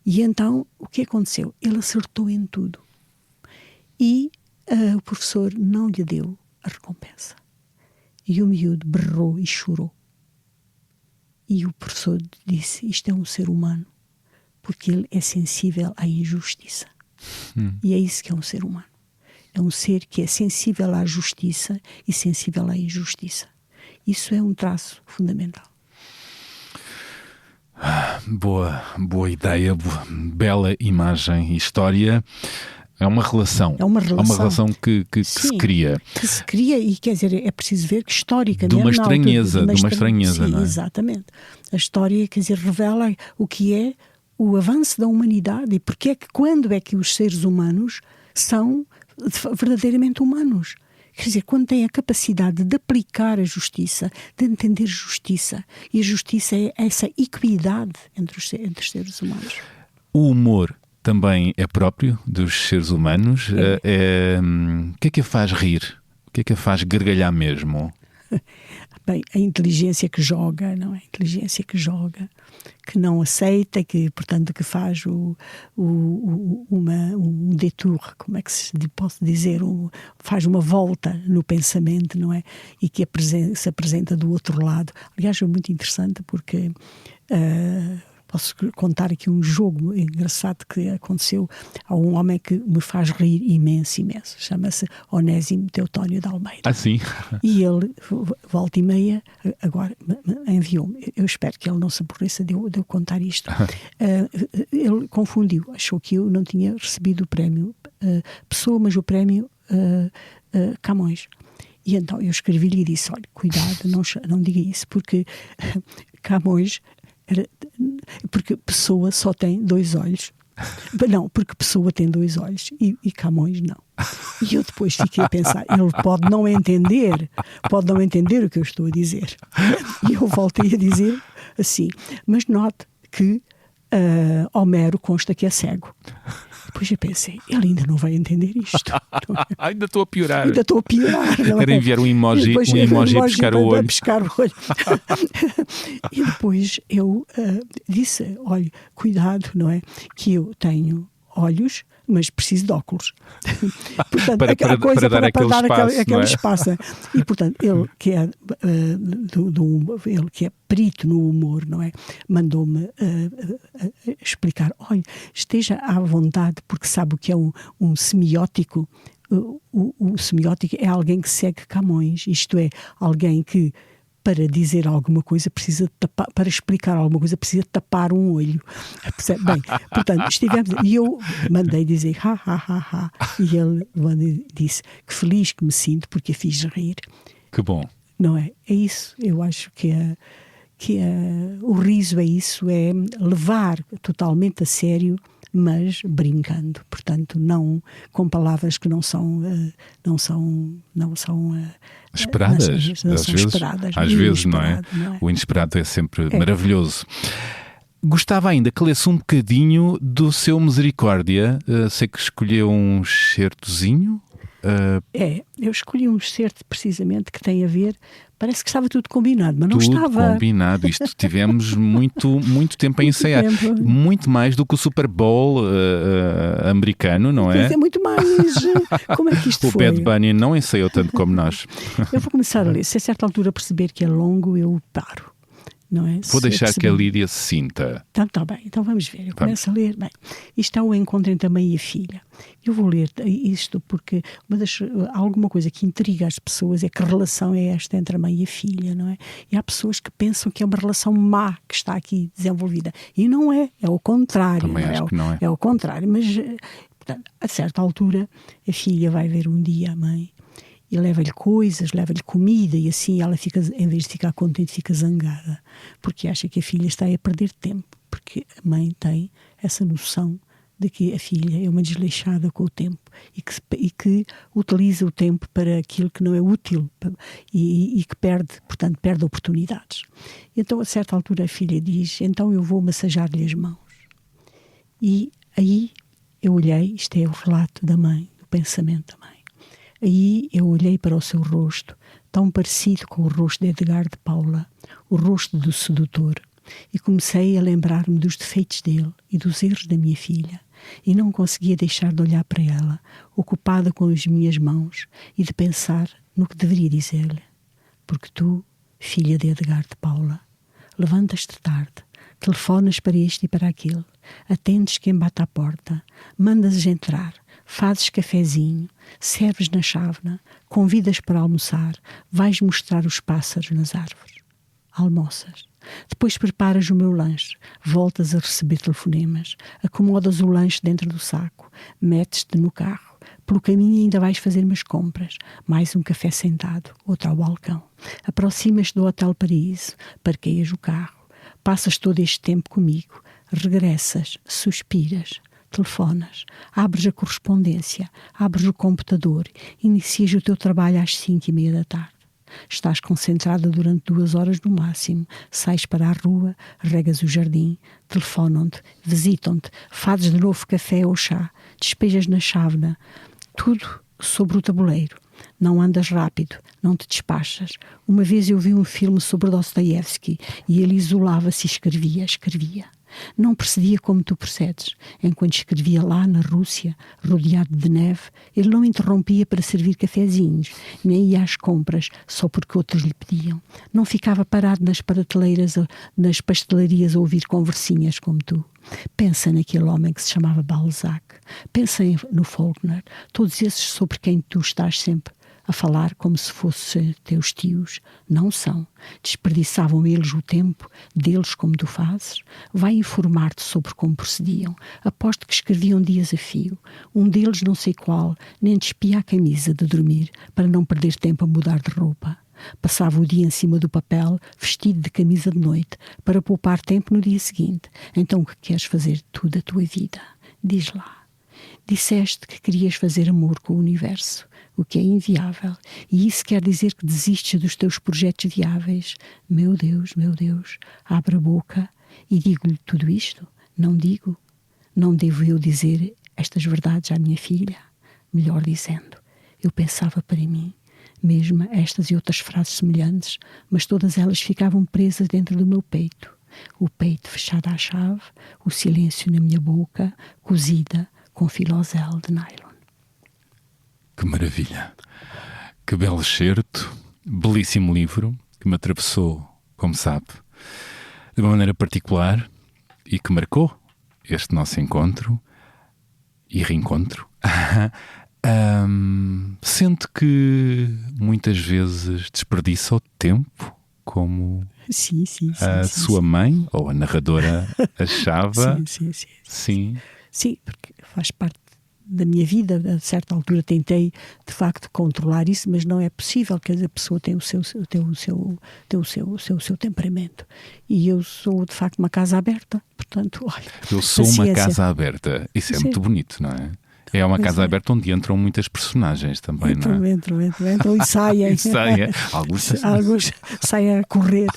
E então, o que aconteceu? Ele acertou em tudo. E o professor não lhe deu a recompensa. E o miúdo berrou e chorou. E o professor disse, isto é um ser humano, porque ele é sensível à injustiça. E é isso que é um ser humano. É um ser que é sensível à justiça e sensível à injustiça. Isso é um traço fundamental. Boa ideia, bela imagem e história. É uma relação. É uma relação que se cria. Que se cria e, quer dizer, é preciso ver que historicamente... De uma estranheza. Sim, não é? Exatamente. A história, quer dizer, revela o que é o avanço da humanidade e porque é que, quando é que os seres humanos são verdadeiramente humanos. Quer dizer, quando têm a capacidade de aplicar a justiça, de entender justiça. E a justiça é essa equidade entre os seres humanos. O humor também é próprio dos seres humanos. O que é que a faz rir? O que é que a faz gargalhar mesmo? Bem, a inteligência que joga, não é? A inteligência que joga, que não aceita, que, portanto, que faz um détour, como é que se posso dizer, faz uma volta no pensamento, não é? E que se apresenta do outro lado. Aliás, é muito interessante porque posso contar aqui um jogo engraçado que aconteceu a um homem que me faz rir imenso. Chama-se Onésimo Teotónio de Almeida. Ah, sim? E ele, volta e meia, agora enviou-me. Eu espero que ele não se aborreça de eu contar isto. Ele confundiu, achou que eu não tinha recebido o prémio Pessoa, mas o prémio Camões. E então eu escrevi-lhe e disse: olha, cuidado, não diga isso, porque Camões... porque Pessoa só tem 2 olhos. Não, porque Pessoa tem 2 olhos e Camões não. E eu depois fiquei a pensar, ele pode não entender o que eu estou a dizer. E eu voltei a dizer assim: mas note que Homero consta que é cego. Depois eu pensei, ele ainda não vai entender isto. Ainda estou a piorar. Não é? Era enviar um emoji a pescar o olho. E depois eu disse: olha, cuidado, não é? Que eu tenho olhos, mas preciso de óculos. Portanto, para dar aquele espaço. E portanto, ele que é ele que é perito no humor, não é? Mandou-me explicar: olha, esteja à vontade, porque sabe o que é um semiótico. O semiótico é alguém que segue Camões, isto é, alguém que, para dizer alguma coisa, precisa tapar, para explicar alguma coisa, precisa tapar um olho. Bem, portanto, estivemos... E eu mandei dizer ha, ha, ha, ha. E ele disse: que feliz que me sinto porque a fiz rir. Que bom. Não é? É isso. Eu acho que o riso é isso, é levar totalmente a sério, mas brincando. Portanto, não com palavras que não são esperadas. Às vezes, não é? O inesperado é sempre maravilhoso. Gostava ainda que lesse um bocadinho do seu Misericórdia. Sei que escolheu um certozinho. Eu escolhi um excerto precisamente que tem a ver, parece que estava tudo combinado, mas não tudo estava. Combinado, isto tivemos muito tempo a ensaiar, muito mais do que o Super Bowl americano, não é? É muito mais. Como é que isto foi? O Bad Bunny não ensaiou tanto como nós. Eu vou começar a ler, se a certa altura perceber que é longo, eu paro. Não é? Vou deixar que a Lídia se sinta. Tá bem, então vamos ver. Eu começo a ler. Bem, isto é o encontro entre a mãe e a filha. Eu vou ler isto porque alguma coisa que intriga as pessoas é que relação é esta entre a mãe e a filha, não é? E há pessoas que pensam que é uma relação má que está aqui desenvolvida. E não é, é o contrário. Também acho que não é. É o contrário, mas portanto, a certa altura a filha vai ver um dia a mãe e leva-lhe coisas, leva-lhe comida, e assim ela fica, em vez de ficar contente, fica zangada, porque acha que a filha está a perder tempo, porque a mãe tem essa noção de que a filha é uma desleixada com o tempo e que utiliza o tempo para aquilo que não é útil e que portanto perde oportunidades. Então a certa altura a filha diz: então eu vou massajar-lhe as mãos. E aí eu olhei, isto é o relato da mãe, do pensamento da mãe. Aí eu olhei para o seu rosto, tão parecido com o rosto de Edgar de Paula, o rosto do sedutor, e comecei a lembrar-me dos defeitos dele e dos erros da minha filha, e não conseguia deixar de olhar para ela, ocupada com as minhas mãos, e de pensar no que deveria dizer-lhe. Porque tu, filha de Edgar de Paula, levantas-te tarde, telefonas para este e para aquele, atendes quem bate à porta, mandas entrar, fazes cafezinho, serves na chávena, convidas para almoçar, vais mostrar os pássaros nas árvores. Almoças. Depois preparas o meu lanche, voltas a receber telefonemas, acomodas o lanche dentro do saco, metes-te no carro, pelo caminho ainda vais fazer umas compras, mais um café sentado, outro ao balcão. Aproximas-te do Hotel Paraíso, parqueias o carro, passas todo este tempo comigo, regressas, suspiras, telefonas, abres a correspondência, abres o computador, inicias o teu trabalho às 5:30 da tarde. Estás concentrada durante 2 horas no máximo. Sais para a rua, regas o jardim, telefonam-te, visitam-te, fazes de novo café ou chá, despejas na chávena. Tudo sobre o tabuleiro. Não andas rápido, não te despachas. Uma vez eu vi um filme sobre Dostoiévski e ele isolava-se e escrevia. Não procedia como tu procedes. Enquanto escrevia lá na Rússia, rodeado de neve, ele não interrompia para servir cafezinhos, nem ia às compras só porque outros lhe pediam. Não ficava parado nas prateleiras, nas pastelarias a ouvir conversinhas como tu. Pensa naquele homem que se chamava Balzac. Pensa no Faulkner. Todos esses sobre quem tu estás sempre a falar como se fossem teus tios. Não são. Desperdiçavam eles o tempo deles como tu fazes? Vai informar-te sobre como procediam. Aposto que escreviam dias a fio. Um deles, não sei qual, nem despia a camisa de dormir para não perder tempo a mudar de roupa. Passava o dia em cima do papel, vestido de camisa de noite, para poupar tempo no dia seguinte. Então o que queres fazer tu da tua vida? Diz lá. Disseste que querias fazer amor com o universo, o que é inviável, e isso quer dizer que desistes dos teus projetos viáveis. Meu Deus, abre a boca e digo-lhe tudo isto? Não digo. Não devo eu dizer estas verdades à minha filha? Melhor dizendo, eu pensava para mim, mesmo estas e outras frases semelhantes, mas todas elas ficavam presas dentro do meu peito. O peito fechado à chave, o silêncio na minha boca, cozida com filosel de nylon. Que maravilha! Que belo excerto, belíssimo livro, que me atravessou, como sabe, de uma maneira particular e que marcou este nosso encontro e reencontro. Sente que muitas vezes desperdiça o tempo, como sim, sua mãe ou a narradora achava? Sim, porque faz parte da minha vida. A certa altura tentei de facto controlar isso, mas não é possível, quer dizer, a pessoa tem o seu temperamento, e eu sou de facto uma casa aberta, portanto, olha, eu sou uma casa aberta, isso é muito bonito, não é? É uma casa aberta onde entram muitas personagens também, não é? Entram e saem. Alguns saem a correr.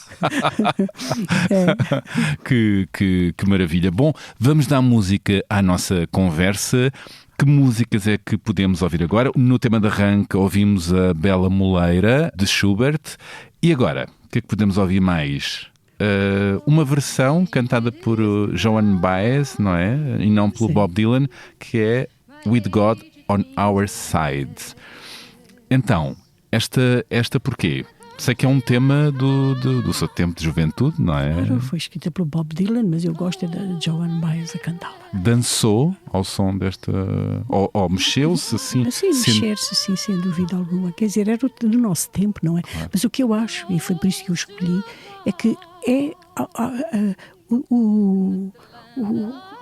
Que maravilha. Bom, vamos dar música à nossa conversa. Que músicas é que podemos ouvir agora? No tema de arranque ouvimos a Bela Moleira, de Schubert. E agora, o que é que podemos ouvir mais? Uma versão cantada por Joan Baez, não é? E não pelo Bob Dylan, que é With God on Our Side. Então, esta porquê? Sei que é um tema do seu tempo de juventude, não é? Claro, foi escrita pelo Bob Dylan, mas eu gosto da Joan Baez a cantá-la. Dançou ao som desta... Ou mexeu-se assim? Mexer-se, sim, sem dúvida alguma. Quer dizer, era do nosso tempo, não é? Claro. Mas o que eu acho, e foi por isso que eu escolhi, é que é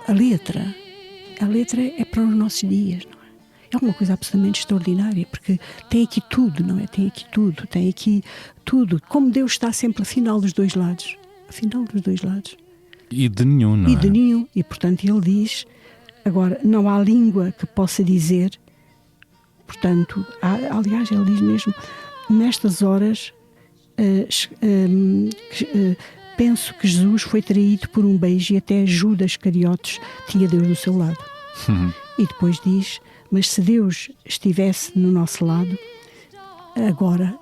a letra. A letra é para os nossos dias, não é? É uma coisa absolutamente extraordinária, porque tem aqui tudo, não é? Tem aqui tudo. Como Deus está sempre afinal dos dois lados. Afinal dos dois lados. E de nenhum, não é? E de nenhum. E, portanto, ele diz, agora, não há língua que possa dizer, portanto, aliás, ele diz mesmo, nestas horas, penso que Jesus foi traído por um beijo e até Judas Iscariotes tinha Deus do seu lado. E depois diz, mas se Deus estivesse no nosso lado, agora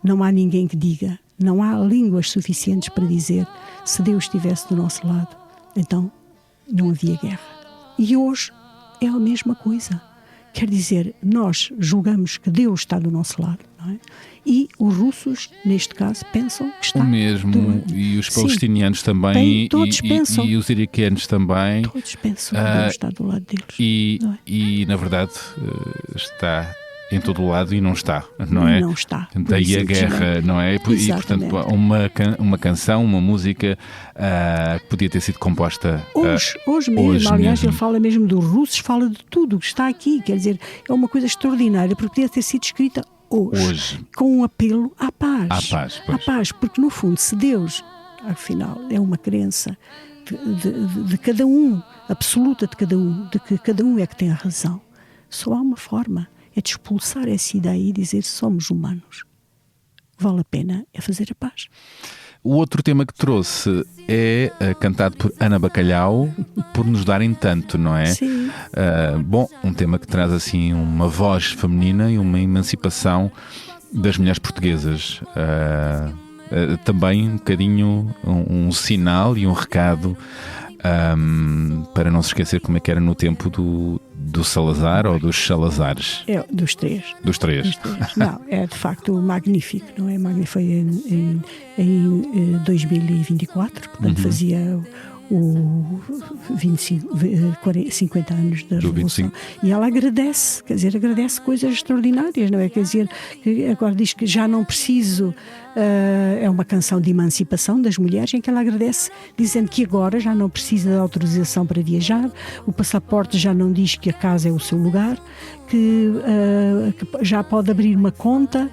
não há ninguém que diga, não há línguas suficientes para dizer, se Deus estivesse do nosso lado, então não havia guerra. E hoje é a mesma coisa. Quer dizer, nós julgamos que Deus está do nosso lado, não é? E os russos, neste caso, pensam que está... O mesmo, e os palestinianos também, todos pensam. E os iraquianos também. Todos pensam que Deus está do lado deles. E na verdade, está em todo o lado e não está, não é? Não está. Daí a guerra, não é? E, portanto, uma canção, uma música que podia ter sido composta hoje mesmo. Aliás, ele fala mesmo dos russos, fala de tudo que está aqui. Quer dizer, é uma coisa extraordinária, porque podia ter sido escrita hoje, com um apelo à paz. À paz, porque no fundo, se Deus, afinal, é uma crença de cada um, absoluta de que cada um é que tem a razão, só há uma forma, é de expulsar essa ideia e dizer somos humanos. vale a pena é fazer a paz. O outro tema que trouxe é cantado por Ana Bacalhau, Por Nos Darem Tanto, não é? Sim. Bom, um tema que traz assim uma voz feminina e uma emancipação das mulheres portuguesas. Também um bocadinho um sinal e um recado para não se esquecer como é que era no tempo do Salazar ou dos Salazares. É, dos três. Dos três. Não, é de facto magnífico, não é? Magnífico. Foi em 2024, portanto fazia o 50 anos da Revolução. E ela agradece, quer dizer, agradece coisas extraordinárias, não é? Quer dizer, agora diz que já não preciso, é uma canção de emancipação das mulheres, em que ela agradece, dizendo que agora já não precisa de autorização para viajar, o passaporte já não diz que a casa é o seu lugar, que já pode abrir uma conta,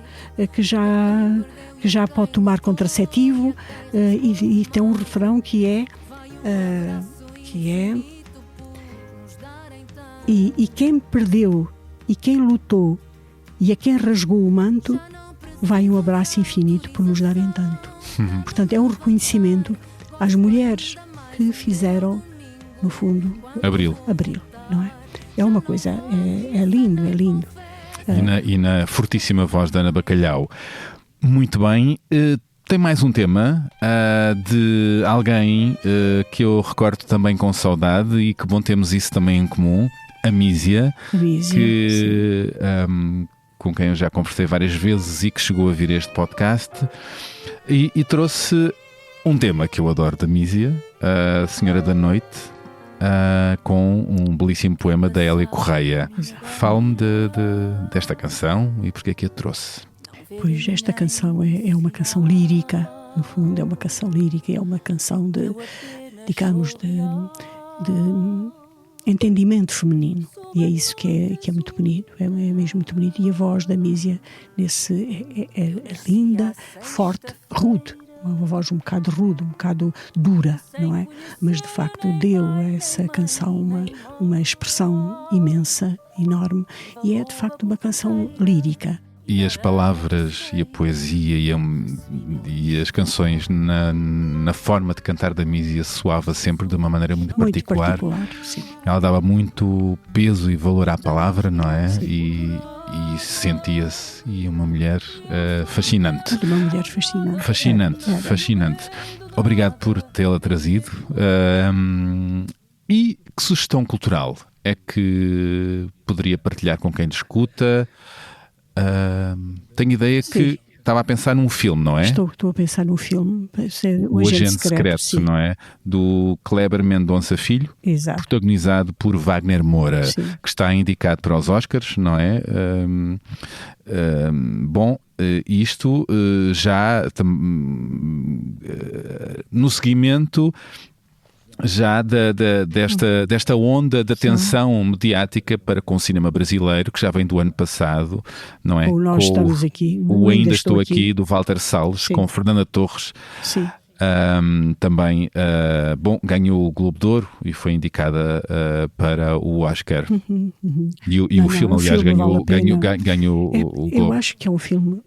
que já pode tomar contraceptivo, e tem um refrão que é e quem perdeu e quem lutou e a quem rasgou o manto, vai um abraço infinito por nos darem tanto. Portanto, é um reconhecimento às mulheres que fizeram, no fundo, Abril, não é? É uma coisa, é lindo, é lindo. E na fortíssima voz da Ana Bacalhau. Muito bem. Tem mais um tema de alguém que eu recordo também com saudade, e que bom, temos isso também em comum, a Mísia, que, com quem eu já conversei várias vezes e que chegou a vir este podcast, e trouxe um tema que eu adoro da Mísia, a Senhora da Noite, com um belíssimo poema da Hélia Correia. Fale-me desta canção e porque é que a trouxe. Pois esta canção é uma canção lírica, no fundo é uma canção lírica, é uma canção de, digamos, de entendimento feminino, e é isso que é muito bonito, é mesmo muito bonito. E a voz da Mísia é linda, forte, rude, uma voz um bocado rude, um bocado dura, não é? Mas de facto deu a essa canção uma expressão imensa, enorme, e é de facto uma canção lírica. E as palavras e a poesia e as canções na forma de cantar da Mísia soava sempre de uma maneira muito particular. Sim. Ela dava muito peso e valor à palavra, não é? E sentia-se, e uma mulher fascinante. Uma mulher fascinante. Fascinante. Obrigado por tê-la trazido. E que sugestão cultural é que poderia partilhar com quem discuta? Tenho ideia que estava a pensar num filme, não é? Estou a pensar num filme, o Agente Secreto, não é? Do Kleber Mendonça Filho. Exato. Protagonizado por Wagner Moura, sim, que está indicado para os Oscars, não é? Bom, isto já no seguimento já desta onda de atenção mediática para com o cinema brasileiro, que já vem do ano passado, não é? Nós estamos aqui. O Ainda Estou Aqui, do Walter Salles, sim, com Fernanda Torres. Sim. Também, bom, ganhou o Globo de Ouro e foi indicada para o Oscar. E o filme, aliás, ganhou o Globo. Eu acho que é um filme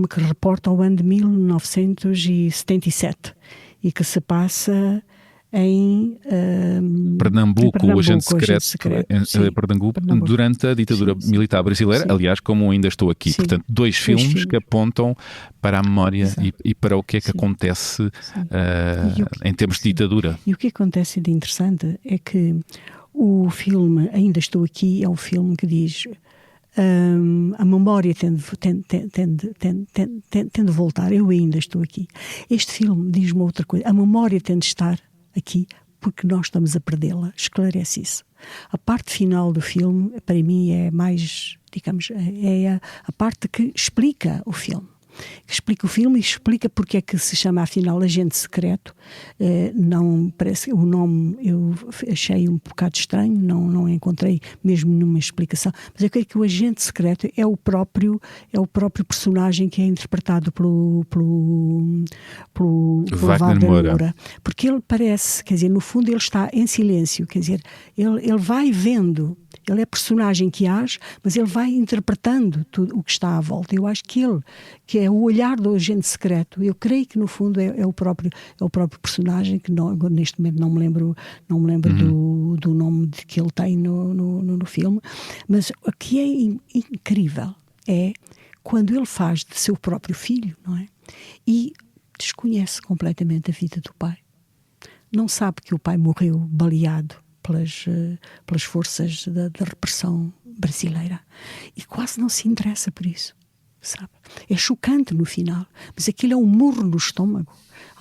que reporta ao ano de 1977 e que se passa em Pernambuco, o Agente Secreto em Pernambuco, durante a ditadura militar brasileira, sim, aliás, como Ainda Estou Aqui. Sim. Portanto, dois filmes que apontam para a memória e para o que é que, sim, acontece em termos de ditadura. E o que acontece de interessante é que o filme Ainda Estou Aqui é um filme que diz a memória tem de voltar, eu ainda estou aqui. Este filme diz-me outra coisa, a memória tem de estar aqui porque nós estamos a perdê-la, esclarece isso. A parte final do filme, para mim, é mais, digamos, é a parte que explica o filme. Explica o filme e explica porque é que se chama afinal Agente Secreto. Não parece, o nome eu achei um bocado estranho, não encontrei mesmo nenhuma explicação, mas eu creio que o Agente Secreto é o próprio personagem que é interpretado pelo Wagner Moura, porque ele parece, quer dizer, no fundo ele está em silêncio, quer dizer, ele vai vendo Ele é a personagem que age, mas ele vai interpretando tudo o que está à volta. Eu acho que ele, que é o olhar do agente secreto, eu creio que no fundo é o próprio personagem, que não, neste momento não me lembro do nome que ele tem no filme, mas o que é incrível é quando ele faz de seu próprio filho, não é? E desconhece completamente a vida do pai. Não sabe que o pai morreu baleado pelas forças da repressão brasileira. E quase não se interessa por isso, sabe? É chocante no final, mas aquilo é um murro no estômago.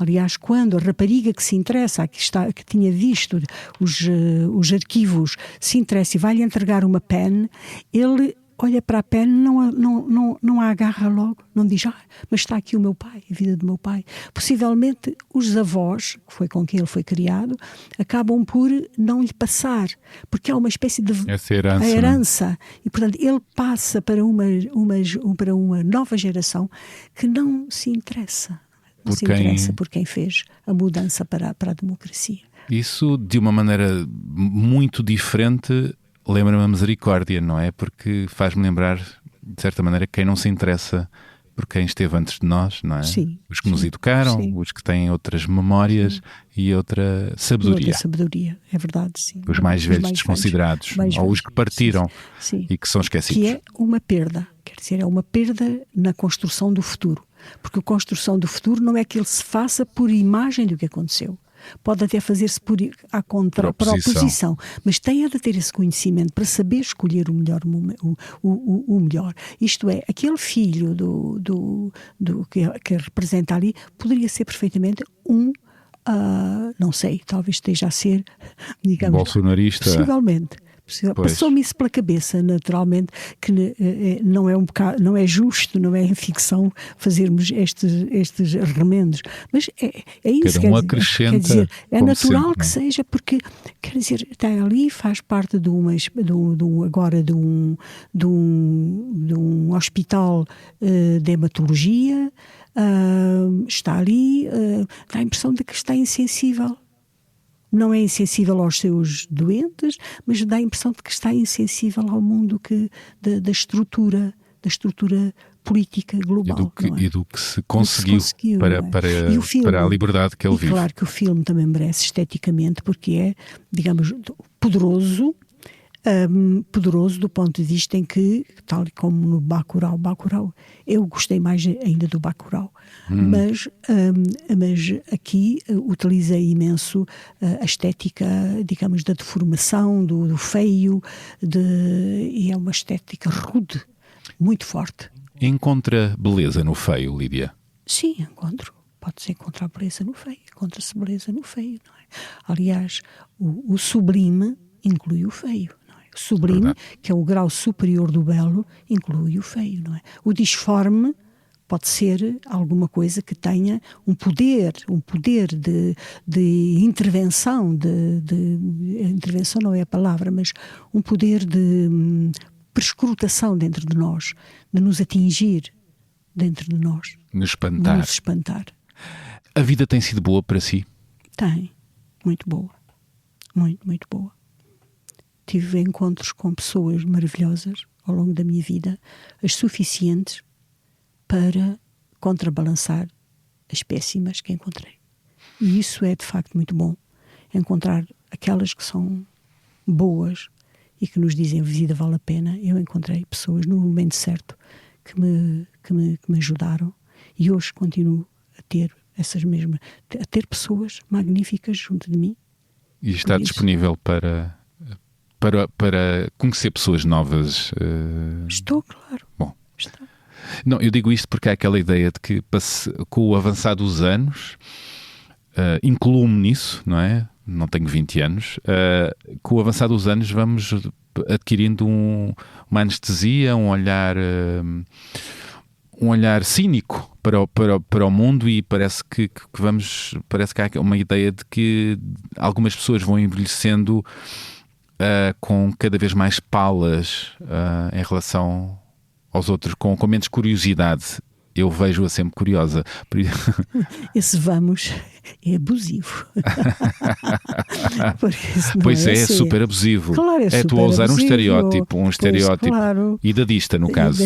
Aliás, quando a rapariga que se interessa, que tinha visto os arquivos, se interessa e vai-lhe entregar uma pen, ele olha para a pen, não a agarra logo, não diz, mas está aqui o meu pai, a vida do meu pai. Possivelmente os avós, que foi com quem ele foi criado, acabam por não lhe passar, porque há uma espécie de essa herança, herança. E, portanto, ele passa para uma nova geração que não se interessa. Não se interessa por quem fez a mudança para a democracia. Isso, de uma maneira muito diferente, lembra-me a Misericórdia, não é? Porque faz-me lembrar, de certa maneira, quem não se interessa por quem esteve antes de nós, não é? Sim, os que nos educaram, os que têm outras memórias e outra sabedoria. Outra sabedoria, é verdade, sim. Os mais velhos desconsiderados, ou os que partiram e que são esquecidos. Que é uma perda, quer dizer, é uma perda na construção do futuro. Porque a construção do futuro não é que ele se faça por imagem do que aconteceu. Pode até fazer-se por oposição, mas tem de ter esse conhecimento para saber escolher o melhor. Isto é, aquele filho que representa ali poderia ser perfeitamente não sei, talvez esteja a ser, digamos, bolsonarista. Possivelmente. Passou-me isso pela cabeça, naturalmente, que não é justo, não é em ficção fazermos estes remendos. Mas é isso. Cada um acrescenta. Quer dizer, é natural sempre, que seja, porque, quer dizer, está ali, faz parte de um hospital de hematologia, está ali, dá a impressão de que está insensível. Não é insensível aos seus doentes, mas dá a impressão de que está insensível ao mundo da estrutura política global. E do que se conseguiu para a liberdade que ele vive. Claro que o filme também merece esteticamente, porque é, digamos, poderoso do ponto de vista em que, tal como no Bacurau, eu gostei mais ainda do Bacurau, mas aqui utiliza imenso a estética, digamos, da deformação, do feio, e é uma estética rude, muito forte. Encontra beleza no feio, Lídia? Sim, encontro. Pode-se encontrar beleza no feio, encontra-se beleza no feio, não é? Aliás, o sublime inclui o feio. O sublime, que é o grau superior do belo, inclui o feio, não é? O disforme pode ser alguma coisa que tenha um poder de intervenção, intervenção não é a palavra, mas um poder de perscrutação dentro de nós, de nos atingir dentro de nós. Nos espantar. A vida tem sido boa para si? Tem. Muito boa. Muito, muito boa. Tive encontros com pessoas maravilhosas ao longo da minha vida, as suficientes para contrabalançar as péssimas que encontrei. E isso é de facto muito bom. Encontrar aquelas que são boas e que nos dizem a vida vale a pena. Eu encontrei pessoas no momento certo que me ajudaram e hoje continuo a ter pessoas magníficas junto de mim. E está disponível para conhecer pessoas novas? Estou, claro. Bom. Está. Não, eu digo isto porque há aquela ideia de que com o avançar dos anos, incluo-me nisso, não é? Não tenho 20 anos. Com o avançar dos anos vamos adquirindo uma anestesia, um olhar cínico para o mundo, e parece que há uma ideia de que algumas pessoas vão envelhecendo com cada vez mais palas em relação aos outros, com menos curiosidade. eu vejo-a sempre curiosa. Esse vamos é abusivo. Porque isso não Pois é assim. super abusivo. Claro, é tu super a usar abusivo. um estereótipo Claro. idadista, no caso.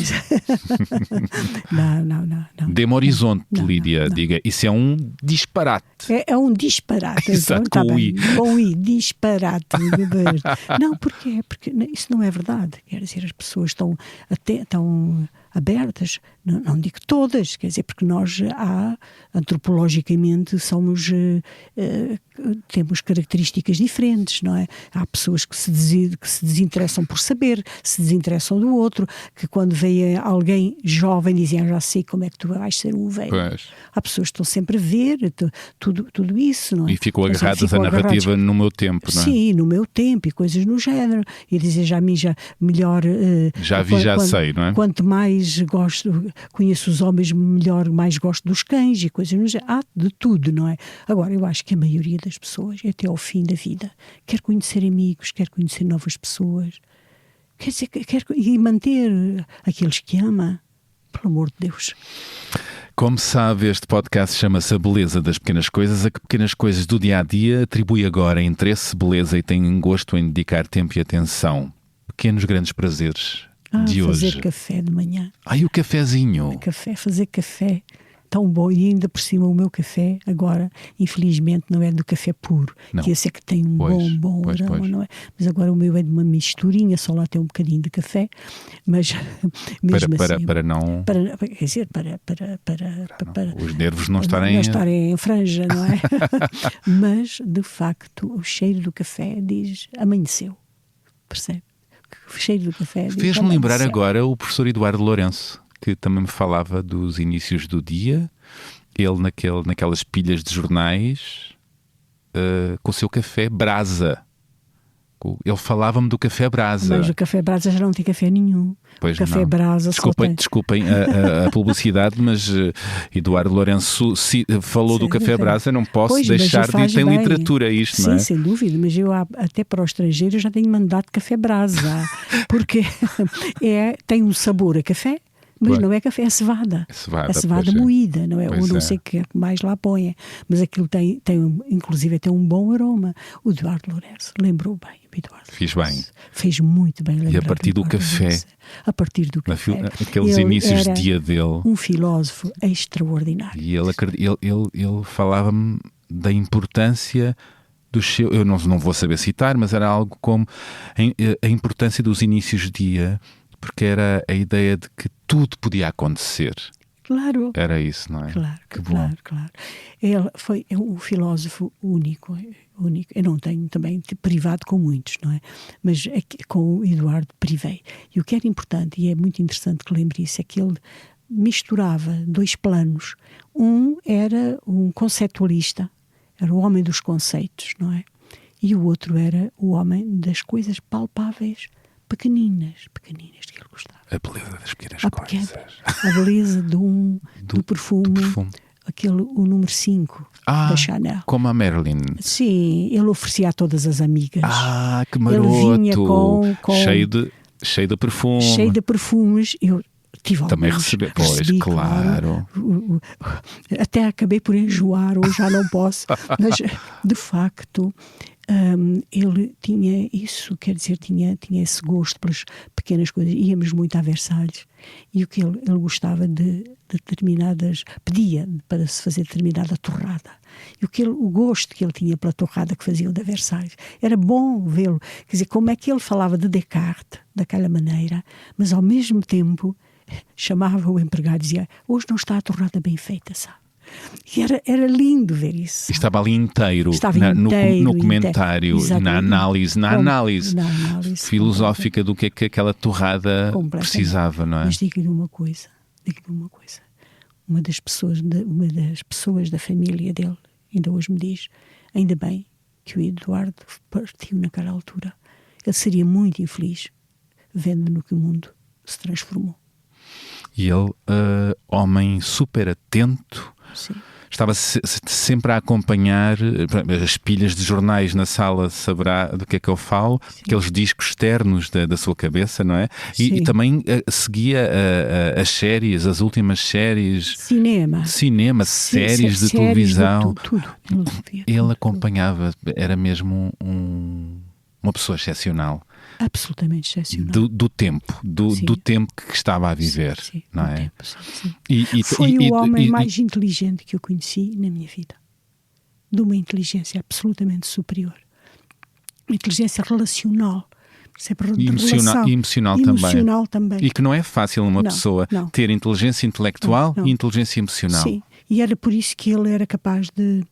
Não. Dê-me horizonte, Não, Lídia, não. diga. Isso é um disparate. É um disparate. Exato, Então, com tá o bem. I. Com o I, disparate. Não, porquê? Porque isso não é verdade. Quer dizer, as pessoas estão abertas, não digo todas, quer dizer, porque nós antropologicamente temos características diferentes, não é? Há pessoas que se desinteressam por saber, se desinteressam do outro, que quando vê alguém jovem dizem, já sei como é que tu vais ser um velho. Pois. Há pessoas que estão sempre a ver tudo isso, não é? E ficam agarradas à narrativa no meu tempo, não é? Sim, no meu tempo e coisas no género. E dizer já a mim melhor... Já vi, já sei, não é? Quanto mais conheço os homens, melhor, mais gosto dos cães e coisas no género. Há de tudo, não é? Agora, eu acho que a maioria das pessoas, até ao fim da vida, quer conhecer amigos, quer conhecer novas pessoas, quer dizer, e manter aqueles que ama, pelo amor de Deus. Como sabe, este podcast chama-se A Beleza das Pequenas Coisas, a que pequenas coisas do dia-a-dia atribui agora interesse, beleza e tem gosto em dedicar tempo e atenção. Pequenos grandes prazeres de hoje. Fazer café de manhã. Ai, o cafezinho. Fazer café tão bom. E ainda por cima o meu café agora, infelizmente, não é do café puro. Não. Que esse é que tem um bom aroma, não é? Mas agora o meu é de uma misturinha, só lá tem um bocadinho de café. Mas mesmo assim... Para não... Quer dizer, para os nervos não estarem... Não estarem em franja, não é? Mas, de facto, o cheiro do café diz amanheceu. Percebe? O cheiro do café diz Fez-me lembrar amanheceu. agora o professor Eduardo Lourenço, que também me falava dos inícios do dia, ele naquelas pilhas de jornais, com o seu café brasa. Ele falava-me do café brasa. Mas o café brasa já não tem café nenhum. Pois o café não. brasa só tem... Desculpem a publicidade, mas Eduardo Lourenço falou do café brasa, não posso deixar de ir. Tem bem. Literatura isto, sim, não é? Sim, sem dúvida, mas eu até para o estrangeiro já tenho mandado café brasa, porque tem um sabor a café, mas não é café, é cevada. É cevada moída, não é? Ou não sei o que mais lá põe. Mas aquilo inclusive tem um bom aroma. O Eduardo Lourenço lembrou bem. Fiz bem. Fez muito bem lembrar. E a partir do café. A partir do café. Aqueles inícios de dia dele. Um filósofo extraordinário. E ele falava-me da importância do seu... Eu não vou saber citar, mas era algo como a importância dos inícios de dia, porque era a ideia de que tudo podia acontecer. Claro. Era isso, não é? Claro, que bom. Claro. Ele foi um filósofo único. Eu não tenho também privado com muitos, não é? Mas com o Eduardo privei. E o que era importante, e é muito interessante que lembre isso, é que ele misturava dois planos. Um era um conceitualista, era o homem dos conceitos, não é? E o outro era o homem das coisas palpáveis, pequeninas que ele gostava. A beleza das pequenas coisas. A beleza do perfume. O número 5 da Chanel. Como a Marilyn. Sim, ele oferecia a todas as amigas. Ah, que maroto. Ele vinha com cheio de perfume. Cheio de perfumes. Eu tive também alguns, recebi, claro. Até acabei por enjoar, hoje já não posso. Mas, de facto... ele tinha isso, quer dizer, tinha esse gosto pelas pequenas coisas. Íamos muito a Versalhes e o que ele gostava de determinadas, pedia para se fazer determinada torrada. E o gosto que ele tinha pela torrada que faziam da Versalhes. Era bom vê-lo. Quer dizer, como é que ele falava de Descartes daquela maneira, mas ao mesmo tempo chamava o empregado e dizia: hoje não está a torrada bem feita, sabe? E era lindo ver isso. Estava ali inteiro, no comentário, na análise filosófica do que é que aquela torrada precisava, não é? Mas digo-lhe uma coisa. Uma das pessoas da família dele ainda hoje me diz: ainda bem que o Eduardo partiu naquela altura. Ele seria muito infeliz vendo no que o mundo se transformou. E ele, homem super atento, sim, estava sempre a acompanhar as pilhas de jornais na sala, saberá do que é que eu falo, Sim. aqueles discos externos da sua cabeça, não é? E também seguia as séries, as últimas séries. Cinema, séries de televisão. Tudo. Ele acompanhava, era mesmo uma pessoa excepcional. Absolutamente excepcional. Do tempo que estava a viver, sim, não é? tempo, sim. Foi o homem mais inteligente que eu conheci na minha vida. De uma inteligência absolutamente superior. Uma inteligência relacional. E emocional também. E que não é fácil uma pessoa ter inteligência intelectual e inteligência emocional. Sim, e era por isso que ele era capaz de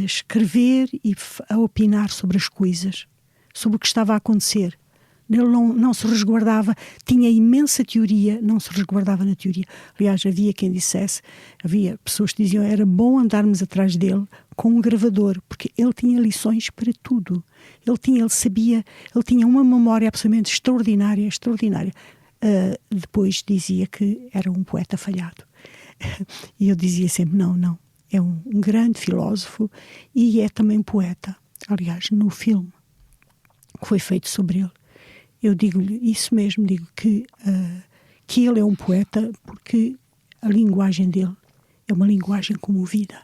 escrever e a opinar sobre as coisas, sobre o que estava a acontecer. Ele não se resguardava, tinha imensa teoria, não se resguardava na teoria. Aliás, havia quem dissesse, havia pessoas que diziam era bom andarmos atrás dele com um gravador, porque ele tinha lições para tudo. Ele tinha uma memória absolutamente extraordinária. Depois dizia que era um poeta falhado. E eu dizia sempre, não, é um grande filósofo e é também poeta. Aliás, no filme que foi feito sobre ele, eu digo-lhe isso mesmo, digo que ele é um poeta porque a linguagem dele é uma linguagem comovida.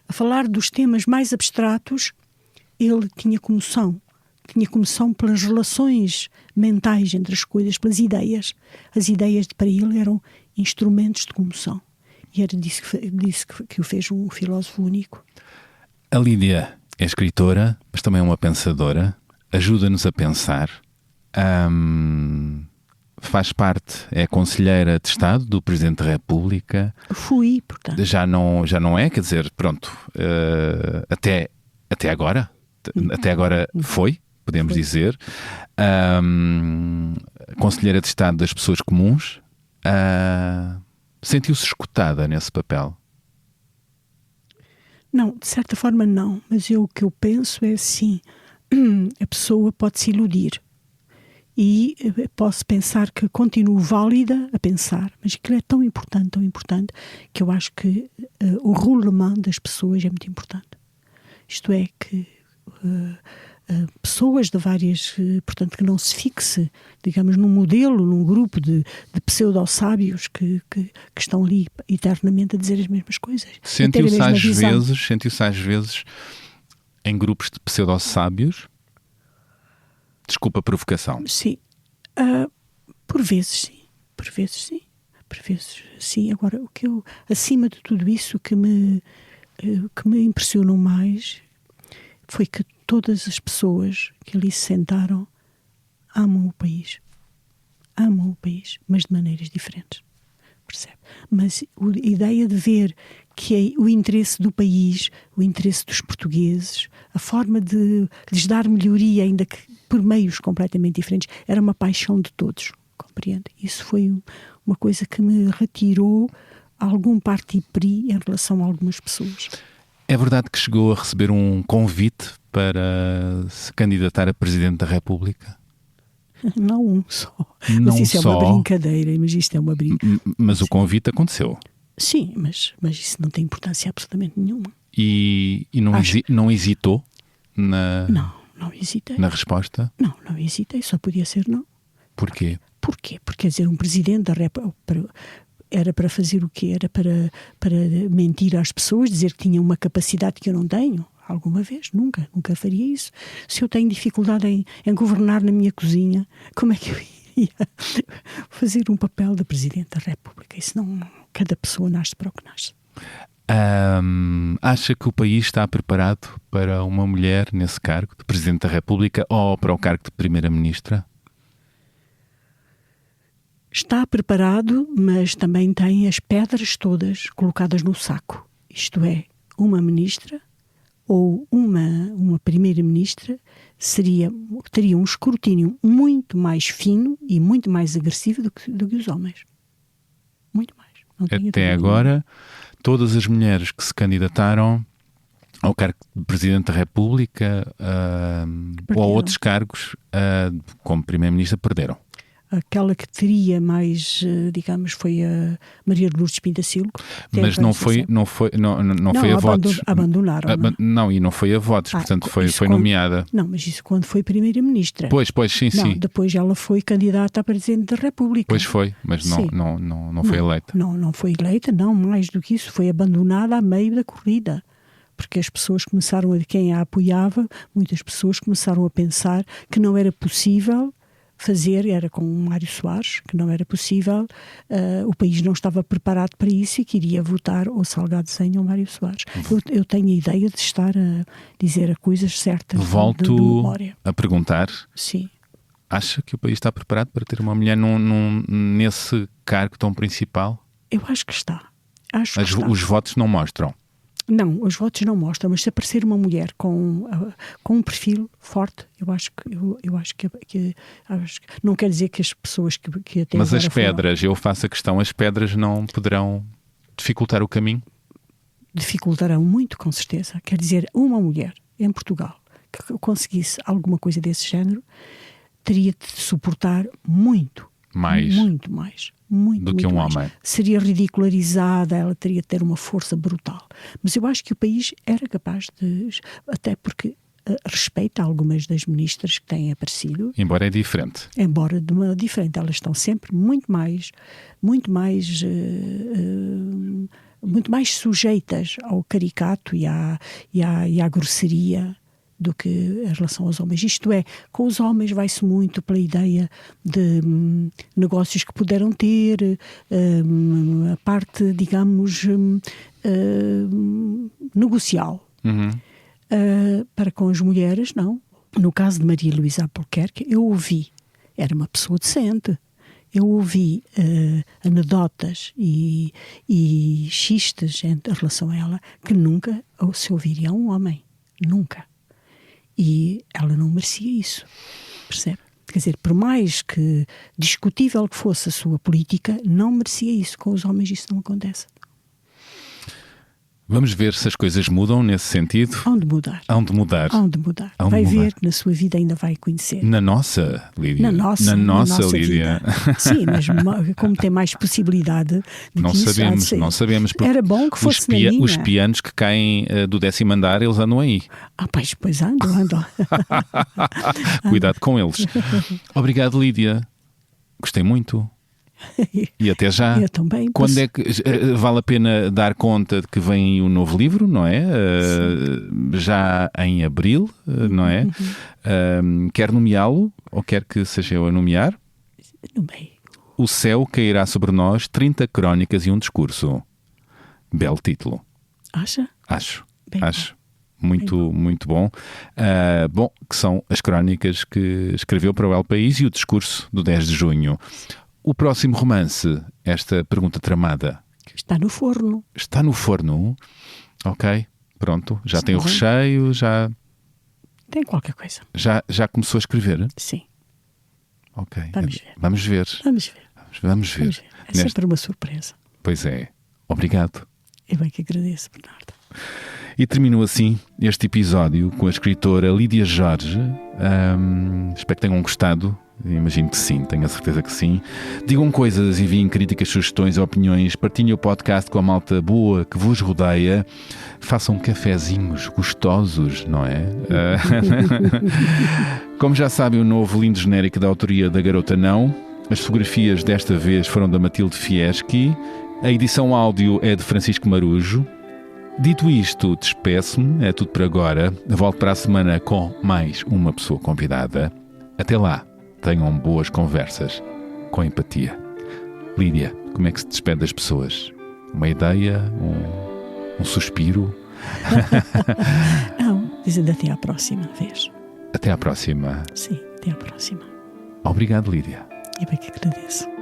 A falar dos temas mais abstratos, ele tinha comoção pelas relações mentais entre as coisas, pelas ideias. As ideias para ele eram instrumentos de comoção. E era disso que o fez um filósofo único. A Lídia é escritora, mas também é uma pensadora. Ajuda-nos a pensar. Faz parte, é conselheira de Estado do Presidente da República. Fui, portanto. Já não é, quer dizer, pronto, até agora. Até agora foi, podemos dizer. Conselheira de Estado das pessoas comuns. Sentiu-se escutada nesse papel? Não, de certa forma não. Mas o que eu penso é assim, a pessoa pode se iludir. E posso pensar que continuo válida a pensar, mas aquilo é tão importante, que eu acho que o roulement das pessoas é muito importante. Isto é, que pessoas de várias, portanto, que não se fixe, digamos, num modelo, num grupo de pseudo-sábios que estão ali eternamente a dizer as mesmas coisas. Sentiu-se às vezes em grupos de pseudo-sábios? Desculpa a provocação. Sim. Por vezes sim. Agora, o que eu, acima de tudo isso, que me impressionou mais foi que todas as pessoas que ali se sentaram amam o país, mas de maneiras diferentes. Percebe? Mas a ideia de ver que o interesse do país, o interesse dos portugueses, a forma de lhes dar melhoria, ainda que por meios completamente diferentes, era uma paixão de todos, compreende? Isso foi uma coisa que me retirou algum parti pris em relação a algumas pessoas. É verdade que chegou a receber um convite para se candidatar a Presidente da República? Não um só. Não mas isso só. É uma brincadeira, mas isto é uma brincadeira. Mas o convite aconteceu? Sim, mas isso não tem importância absolutamente nenhuma. E não hesitou Não hesitei. na resposta? Não hesitei, só podia ser não. Porquê? Porquê? Porque, quer dizer, um Presidente da República era para fazer o quê? Era para mentir às pessoas, dizer que tinha uma capacidade que eu não tenho? Alguma vez? Nunca faria isso. Se eu tenho dificuldade em governar na minha cozinha, como é que eu iria fazer um papel de Presidente da República? Isso não... Cada pessoa nasce para o que nasce. Acha que o país está preparado para uma mulher nesse cargo de Presidente da República ou para o cargo de Primeira-Ministra? Está preparado, mas também tem as pedras todas colocadas no saco. Isto é, uma ministra ou uma primeira-ministra teria um escrutínio muito mais fino e muito mais agressivo do que os homens. Muito mais. Até agora, todas as mulheres que se candidataram ao cargo de Presidente da República ou a outros cargos como Primeira-Ministra perderam. Aquela que teria mais, digamos, foi a Maria de Lourdes Pintacilgo. Mas não foi a votos. Abandonaram. Não, e não foi a votos, portanto foi nomeada. Não, mas isso quando foi Primeira-Ministra. Pois, sim. Depois ela foi candidata a Presidente da República. Pois foi, mas não foi eleita. Não foi eleita, não, mais do que isso, foi abandonada a meio da corrida. Porque as pessoas começaram, quem a apoiava, muitas pessoas começaram a pensar que não era possível fazer, era com o Mário Soares, que não era possível, o país não estava preparado para isso e queria votar ou Salgado Zenha ou Mário Soares. Eu tenho a ideia de estar a dizer as coisas certas. Volto de memória. A perguntar. Sim. Acha que o país está preparado para ter uma mulher nesse cargo tão principal? Eu acho que está. Os votos não mostram. Não, os votos não mostram, mas se aparecer uma mulher com um perfil forte, eu acho que não quer dizer que as pessoas que até mas agora as pedras, eu faço a questão, as pedras não poderão dificultar o caminho? Dificultarão muito, com certeza. Quer dizer, uma mulher em Portugal que conseguisse alguma coisa desse género teria de suportar muito mais do que um homem. Seria ridicularizada, ela teria de ter uma força brutal. Mas eu acho que o país era capaz de, até porque respeita algumas das ministras que têm aparecido. Embora é diferente. Embora de uma diferente, elas estão sempre muito mais sujeitas ao caricato e à grosseria do que em relação aos homens. Isto é, com os homens vai-se muito pela ideia de negócios que puderam ter, a parte, digamos, negocial. Uhum. Para com as mulheres, não. No caso de Maria Luísa Albuquerque, eu ouvi, era uma pessoa decente, eu ouvi anedotas e xistes em relação a ela que nunca se ouviria a um homem. Nunca. E ela não merecia isso, percebe? Quer dizer, por mais que discutível que fosse a sua política, não merecia isso. Com os homens isso não acontece. Vamos ver se as coisas mudam nesse sentido. Hão de mudar. Vai ver, na sua vida ainda vai conhecer. Na nossa, Lídia. Na nossa Lídia. Vida. Sim, mas como tem mais possibilidade de não que sabemos, não sabemos. Era bom que fosse na minha. Os pianos que caem do 10º andar, eles andam aí. Pois andam. Cuidado com eles. Obrigado, Lídia. Gostei muito. E até já. Eu também. Quando é que vale a pena dar conta de que vem aí um novo livro, não é? Já em abril, não é? Quer nomeá-lo ou quer que seja eu a nomear? Nomeei. O Céu Cairá Sobre Nós, 30 Crónicas e um Discurso. Belo título. Acha? Acho. Bem Acho. Muito bom. Bom, que são as crónicas que escreveu para o El País e o discurso do 10 de junho. O próximo romance, esta pergunta tramada. Está no forno. Está no forno? Ok, pronto. Já tem o recheio, já... Tem qualquer coisa. Já começou a escrever? Sim. Ok. Vamos ver. Vamos ver. É sempre uma surpresa. Pois é. Obrigado. Eu bem que agradeço, Bernardo. E terminou assim este episódio com a escritora Lídia Jorge. Espero que tenham gostado. Imagino que sim, tenho a certeza que sim. Digam coisas, enviem críticas, sugestões, opiniões, partilhem o podcast com a malta boa que vos rodeia. Façam cafezinhos gostosos, não é? Como já sabem, o novo lindo genérico da autoria da Garota Não. As fotografias desta vez foram da Matilde Fieschi. A edição áudio é de Francisco Marujo. Dito isto, despeço-me. É tudo por agora. Volto para a semana com mais uma pessoa convidada. Até lá. Tenham boas conversas, com empatia. Lídia, como é que se despede das pessoas? Uma ideia? Um suspiro? Não, dizendo até à próxima vez. Até à próxima. Sim, até à próxima. Obrigado, Lídia. Eu bem que agradeço.